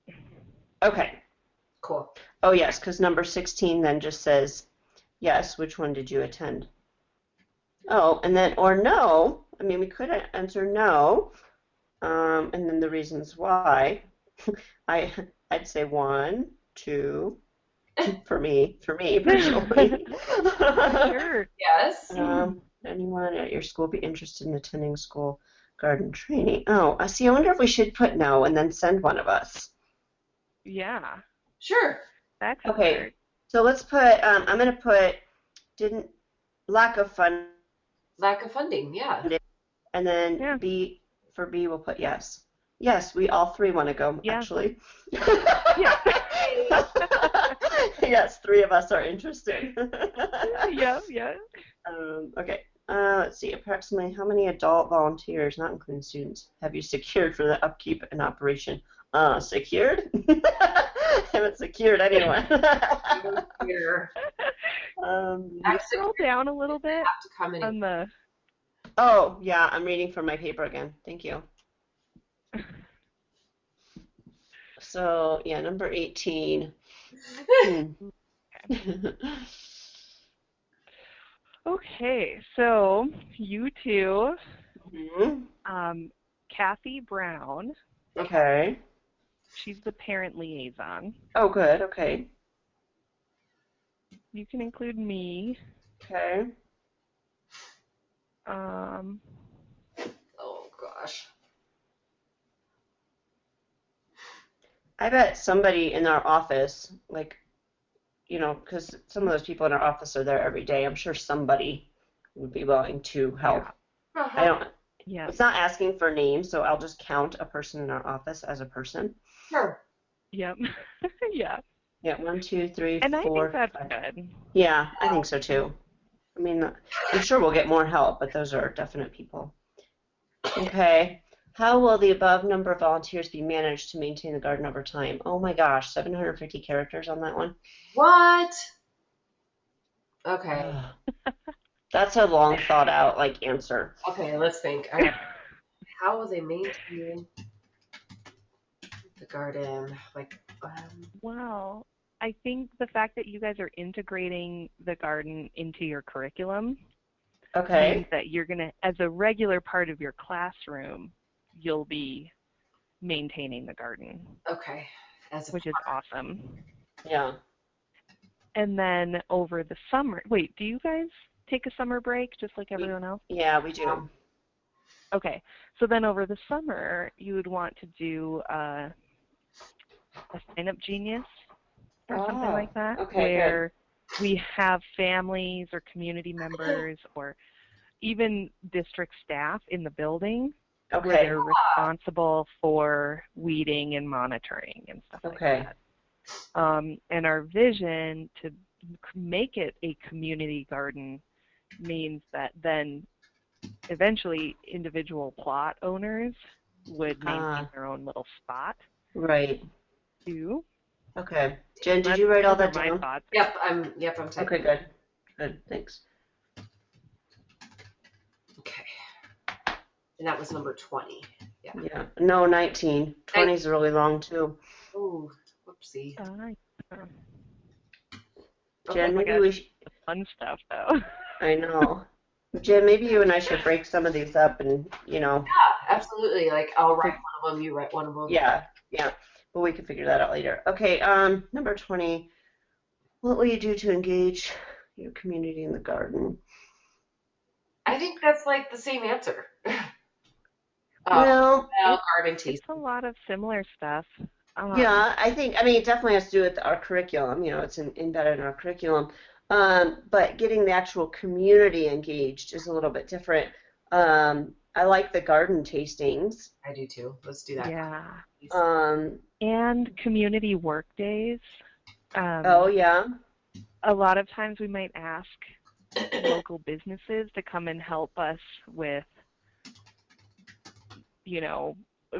Okay. Cool. Oh, yes, because number 16 then just says, yes, which one did you attend? Oh, and then, or no. I mean, we could answer no, and then the reasons why. I'd say 1, 2, for me personally. Sure. Yes. Anyone at your school be interested in attending school garden training? Oh, I see. I wonder if we should put no and then send one of us. Yeah, Sure. that's Okay. hard. So let's put. I'm gonna put lack of fun, Lack of funding. Yeah. and then Yeah. B for B we'll put yes. Yes, we all three want to go. Yeah. Actually. Yeah. Yes, 3 of us are interested. Yeah, yeah. Okay. Let's see. Approximately how many adult volunteers, not including students, have you secured for the upkeep and operation? Secured? Haven't secured anyone. Here. Scroll down a little bit Have to come in. on the. Oh, yeah, I'm reading from my paper again. Thank you. So, yeah, number 18. Okay, so you two, Mhm. Kathy Brown, Okay. she's the parent liaison. Oh, good. Okay. You can include me. Okay. Um, Oh gosh. I bet somebody in our office, like, because some of those people in our office are there every day. I'm sure somebody would be willing to help. I don't. yeah. It's not asking for names, so I'll just count a person in our office as a person. Sure. Yep. Yeah. Yeah, 1, 2, 3, And I 4, think that's 5. good. Yeah, I think so too. I mean, I'm sure we'll get more help, but those are definite people. Okay. How will the above number of volunteers be managed to maintain the garden over time? Oh my gosh, 750 characters on that one. What? Okay. That's a long thought out answer. Okay, let's think. How will they maintain the garden? Well, I think the fact that you guys are integrating the garden into your curriculum Okay. means that you're going to, as a regular part of your classroom, you'll be maintaining the garden, Okay. which is awesome. Yeah. And then over the summer, wait, do you guys take a summer break just like everyone else? Yeah, we do. Okay, so then over the summer, you would want to do a Sign Up Genius or something like that, okay, where we have families or community members or even district staff in the building where Okay. they're responsible for weeding and monitoring and stuff like that. And our vision to make it a community garden means that then eventually individual plot owners would maintain their own little spot. Right. Too. Okay. Jen, did you write all that Those are my down? thoughts. Yep, I'm typing. Okay, good. Good, thanks. Okay. And that was number 20. Yeah. Yeah. No, 19. 20 is really long too. Ooh, whoopsie. Jen, maybe we should. Fun stuff though. I know. Jen, maybe you and I should break some of these up and, Yeah, absolutely. I'll write one of them, you write one of them. Yeah, yeah. But we can figure that out later. Okay, number 20. What will you do to engage your community in the garden? I think that's the same answer. Well, garden tea. It's a lot of similar stuff. Yeah, it definitely has to do with our curriculum. It's embedded in our curriculum. But getting the actual community engaged is a little bit different. I like the garden tastings. I do too. Let's do that. Yeah. And community work days. Oh, yeah. A lot of times we might ask local businesses to come and help us with, you know,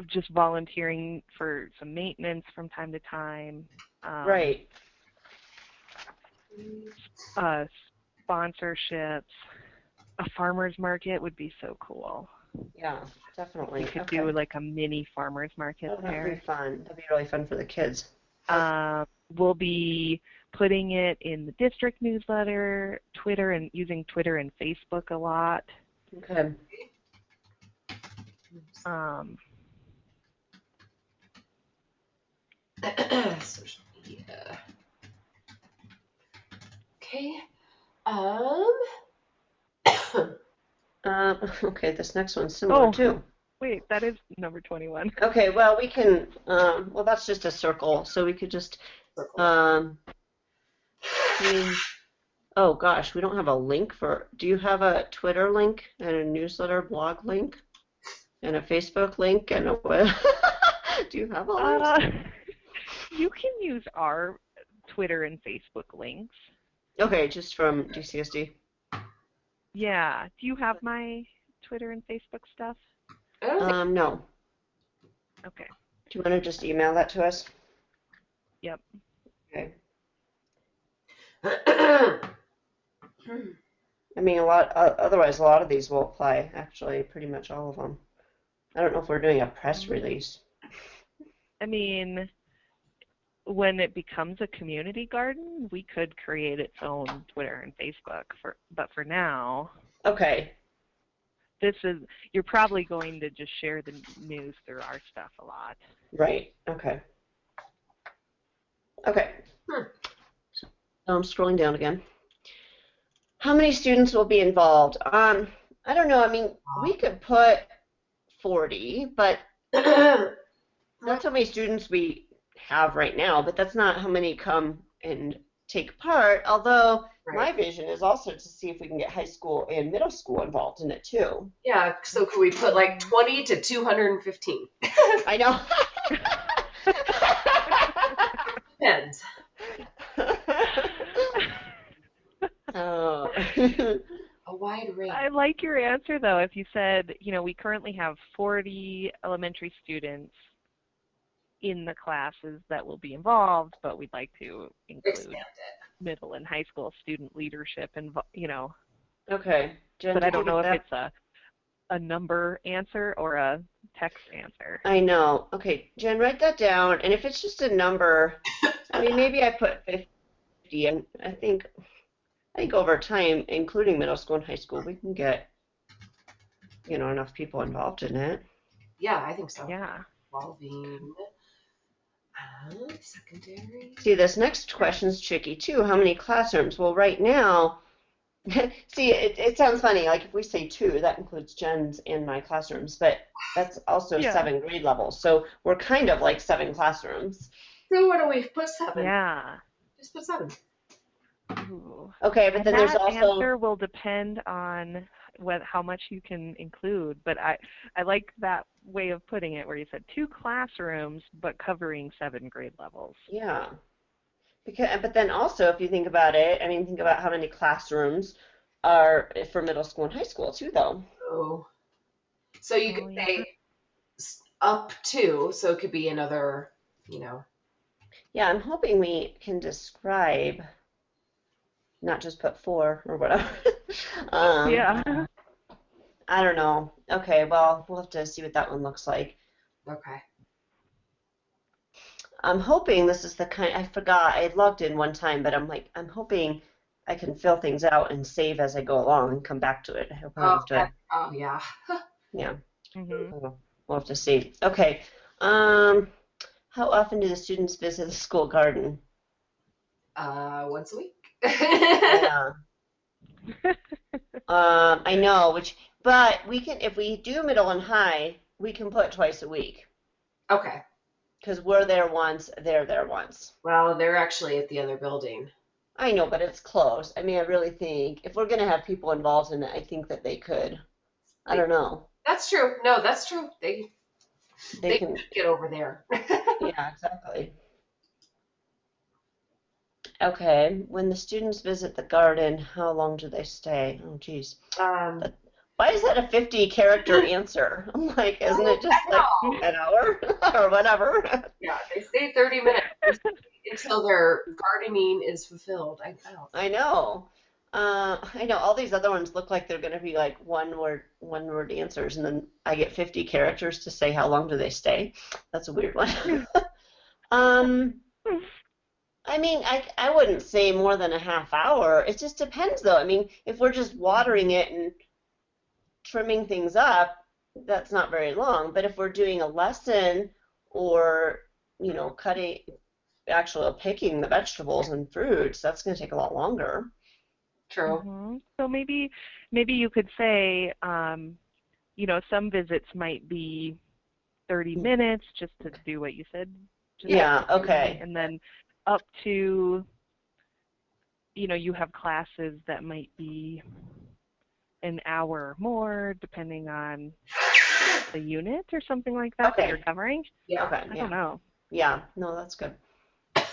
just volunteering for some maintenance from time to time. Right. Sponsorships. A farmer's market would be so cool. Yeah, definitely. We could do like a mini farmer's market there. That'd be fun. That'd be really fun for the kids. We'll be putting it in the district newsletter, Twitter, and using Twitter and Facebook a lot. Okay. Social media. Okay. Okay, this next one's similar too. Wait, that is number 21. Okay, well we can, well that's just a circle, so we could just, oh gosh, we don't have a link for, do you have a Twitter link and a newsletter blog link and a Facebook link and a web? Do you have all those? You can use our Twitter and Facebook links. Okay, just from DCSD. Yeah. Do you have my Twitter and Facebook stuff? No. Okay. Do you want to just email that to us? Yep. Okay. I mean, otherwise a lot of these will apply, actually, pretty much all of them. I don't know if we're doing a press release. I mean, when it becomes a community garden, we could create its own Twitter and Facebook, but for now. Okay. You're probably going to just share the news through our stuff a lot. Right. Okay. Okay. So I'm scrolling down again. How many students will be involved? I don't know. I mean, we could put 40, but that's how many students we have right now, but that's not how many come and take part, although my vision is also to see if we can get high school and middle school involved in it too. Yeah, so could we put like 20 to 215? I know. Depends. Oh. A wide range. I like your answer though. If you said, you know, we currently have 40 elementary students in the classes that will be involved, but we'd like to include middle and high school student leadership and, you know. Okay. Jen, but I don't know if it's a number answer or a text answer. I know. Okay, Jen, write that down. And if it's just a number, I mean, maybe I put 50. And I think over time, including middle school and high school, we can get, you know, enough people involved in it. Yeah, I think so. Yeah. Involving secondary. See, this next question's tricky too. How many classrooms? Well, right now, see, it sounds funny. Like if we say 2, that includes Jen's and my classrooms, but that's also 7 grade levels. So we're kind of like 7 classrooms. So what do we put 7? Yeah. Just put 7. Ooh. Okay, but then there's also. That answer will depend on how much you can include, but I like that way of putting it where you said 2 classrooms but covering 7 grade levels. Yeah. But then also, if you think about it, I mean, think about how many classrooms are for middle school and high school too, though. Oh. So you could say up to, so it could be another, you know. Yeah, I'm hoping we can describe, not just put 4 or whatever. Yeah. I don't know. Okay, well, we'll have to see what that one looks like. Okay. I'm hoping this is the kind, I forgot, I logged in one time, but I'm hoping I can fill things out and save as I go along and come back to it. I hope I don't have to. Oh, yeah. Yeah. Mm-hmm. We'll have to see. Okay. How often do the students visit the school garden? Once a week. Yeah. I know, but we can, if we do middle and high, we can put twice a week. Okay. Because we're there once, they're there once. Well, they're actually at the other building. I know, but it's close. I mean, I really think if we're going to have people involved in it, I think that they could I don't know. That's true. No, that's true. They can get over there. Yeah, exactly. Okay, when the students visit the garden, how long do they stay? Oh, geez. Why is that a 50-character answer? I'm like, isn't it just like an hour or whatever? Yeah, they stay 30 minutes until their gardening is fulfilled. I know. I know all these other ones look like they're going to be like one word answers, and then I get 50 characters to say how long do they stay. That's a weird one. I mean, I wouldn't say more than a half hour. It just depends, though. I mean, if we're just watering it and trimming things up, that's not very long. But if we're doing a lesson or, picking the vegetables and fruits, that's going to take a lot longer. True. Mm-hmm. So maybe you could say, some visits might be 30 minutes just to do what you said. Yeah, okay. And then up to, you have classes that might be an hour or more, depending on the unit or something like that that you're covering. Yeah. Okay. I don't know. Yeah. No, that's good.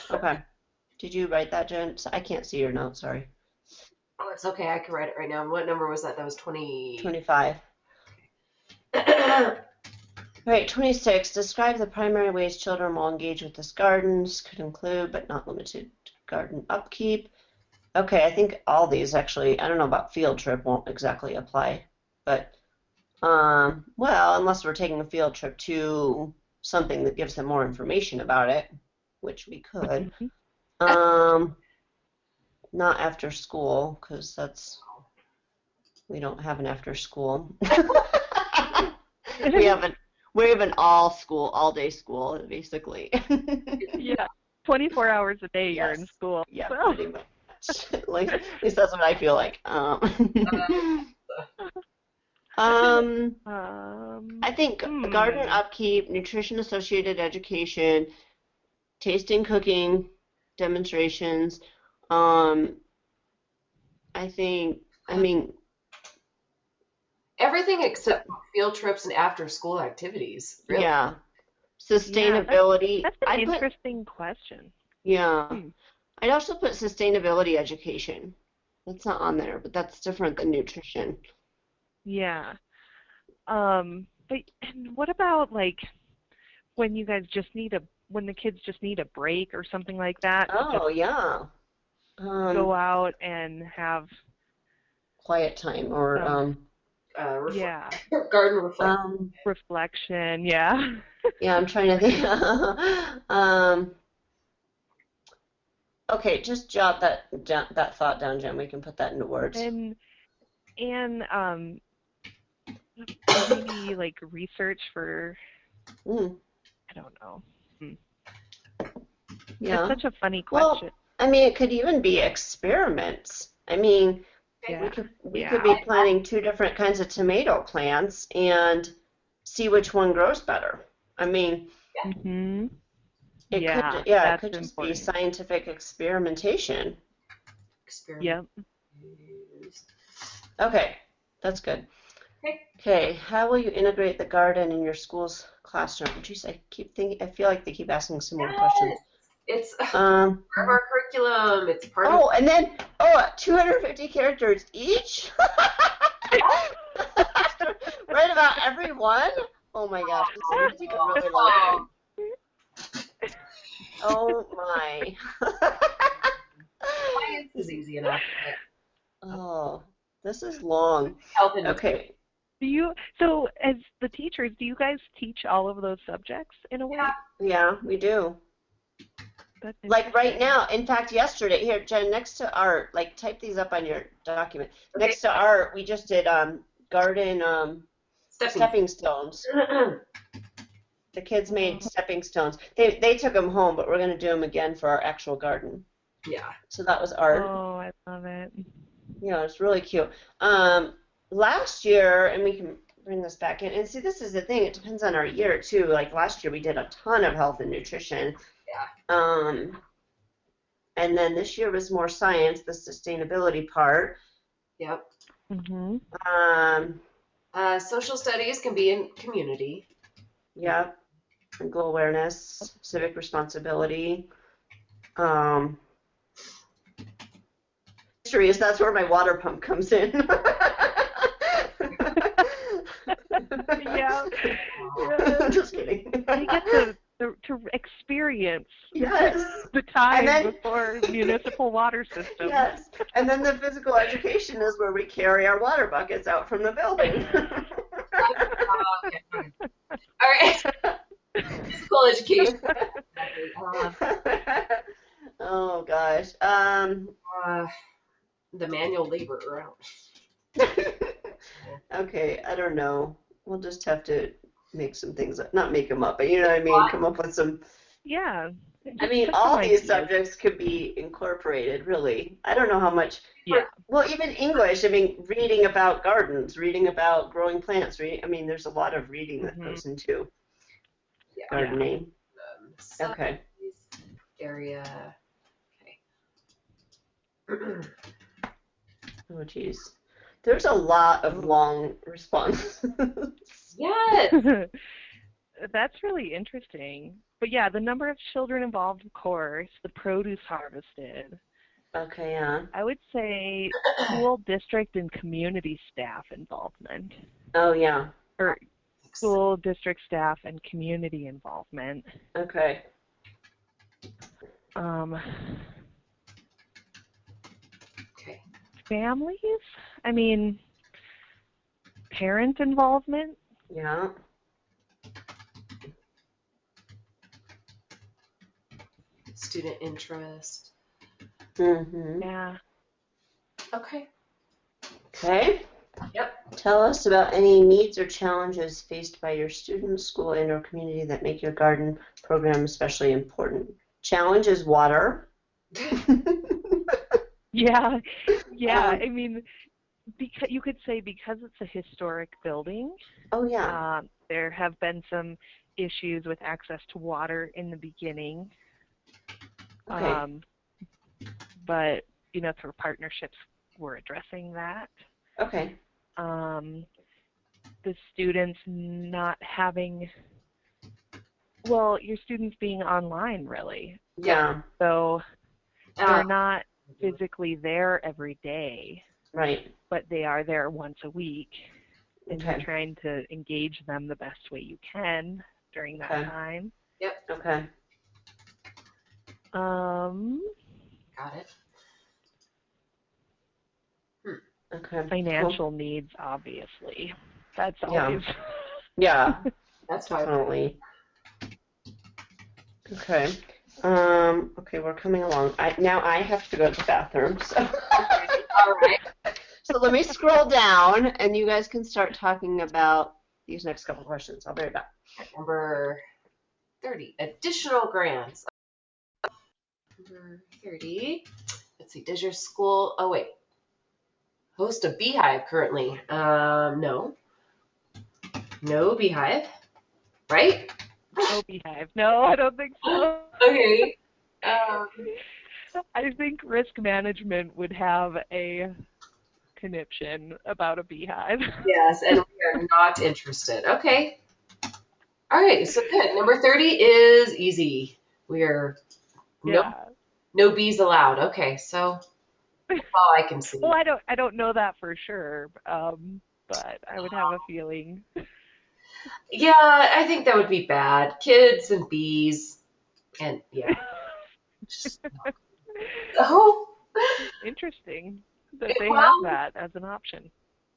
Okay. Did you write that, Jen? I can't see your notes. Sorry. Oh, it's okay. I can write it right now. What number was that? That was 20. 25. All right, 26. Describe the primary ways children will engage with this garden. This could include, but not limited to, garden upkeep. Okay, I think all these actually, I don't know about field trip, won't exactly apply. But, well, unless we're taking a field trip to something that gives them more information about it, which we could. Not after school, because we don't have an after school. We have an all-day school, basically. Yeah, 24 hours a day you're in school. Yeah, pretty much. At least that's what I feel like. I think garden upkeep, nutrition-associated education, tasting, cooking, demonstrations. Everything except field trips and after-school activities. Really. Yeah. Sustainability. Yeah, that's an interesting question. Yeah. I'd also put sustainability education. That's not on there, but that's different than nutrition. Yeah. But what about like when you guys when the kids just need a break or something like that? Oh, yeah. Go out and have quiet time or yeah. Garden reflection. Reflection, yeah. Yeah, I'm trying to think. Okay, just jot that thought down, Jen. We can put that into words. And maybe like research for I don't know. Yeah. It's such a funny question. Well, I mean, it could even be experiments. I mean, we could be planting 2 different kinds of tomato plants and see which one grows better. I mean, it could just be scientific experimentation. Yep. Okay, that's good. Okay, how will you integrate the garden in your school's classroom? Jeez, I feel like they keep asking similar questions. It's part of our curriculum. It's part of. And then 250 characters each. Right about every one. Oh my gosh, this is gonna take a really long time. Oh my. Science is easy enough. Oh, this is long. Okay. So as the teachers, do you guys teach all of those subjects in a way? Yeah, we do. Like right now, in fact, yesterday, here, Jen, next to art, like type these up on your document. Okay. Next to art, we just did garden stepping stones. The kids made stepping stones. They took them home, but we're going to do them again for our actual garden. Yeah. So that was art. Oh, I love it. Yeah, it's really cute. Last year, and we can bring this back in, and see, this is the thing, it depends on our year, too. Like last year, we did a ton of health and nutrition. Yeah. And then this year was more science, the sustainability part. Yep. Social studies can be in community. Yeah. Goal awareness, civic responsibility. History is that's where my water pump comes in. Yeah. Just kidding. You get to experience Yes. the time And then- before municipal water systems. Yes. And then the physical education is where we carry our water buckets out from the building. Okay, fine. All right. Physical education. Oh gosh. The manual labor around. Okay, I don't know. We'll just have to make some things up. Not make them up, but you know what I mean? Come up with some. Yeah. I mean, Just all some these ideas. subjects could be incorporated, really. I don't know how much. Yeah. Well, even English, I mean, reading about gardens, reading about growing plants, I mean, there's a lot of reading that goes into gardening. Okay. Area. Okay. Oh, geez. There's a lot of long responses. Yes. That's really interesting. But yeah, the number of children involved, of course, the produce harvested. Okay, yeah. I would say school, district, and community staff involvement. Oh, yeah. Or school, district staff, and community involvement. Okay. Okay. Families? I mean, parent involvement? Yeah. Student interest. Mm-hmm. Yeah. Okay. Okay. Yep. Tell us about any needs or challenges faced by your students, school, and/or community that make your garden program especially important. Challenge is water. Yeah. Yeah. I mean, because you could say because it's a historic building, Oh, yeah. there have been some issues with access to water in the beginning. Okay. But, you know, through partnerships, we're addressing that. Okay. The students not having, well, your students being online, really. Yeah. So they're not physically there every day, Right. but they are there once a week. And Okay. you're trying to engage them the best way you can during that Okay. time. Okay. Got it. Okay. Financial needs, obviously. That's Yeah. always. Yeah. That's fine. Definitely. Okay. Okay, we're coming along. Now I have to go to the bathroom. So. All right. So let me scroll down, and you guys can start talking about these next couple questions. I'll be right back. Number 30. Additional grants. Number 30. Let's see. Does your school? Oh wait. Host a beehive currently? No. No beehive. Right? No beehive. No, I don't think so. Okay. I think risk management would have a conniption about a beehive. Yes, and we are not interested. Okay. All right, so good. Number 30 is easy. We're Yeah. no bees allowed. Okay, so that's all I can see. Well, I don't know that for sure, but I would have a feeling. Yeah, I think that would be bad. Kids and bees, and yeah. Oh, Interesting that they Well- have that as an option.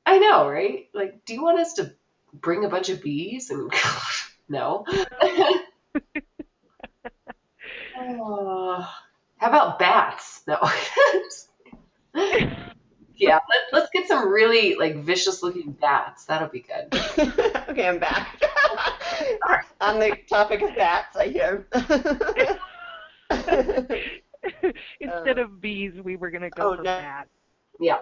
I know, right? Like, do you want us to bring a bunch of bees? And no. How about bats? No. Yeah, let's get some really like vicious looking bats. That'll be good. Okay, I'm back. On the topic of bats, I hear. Instead of bees, we were going to go for no. bats. Yeah.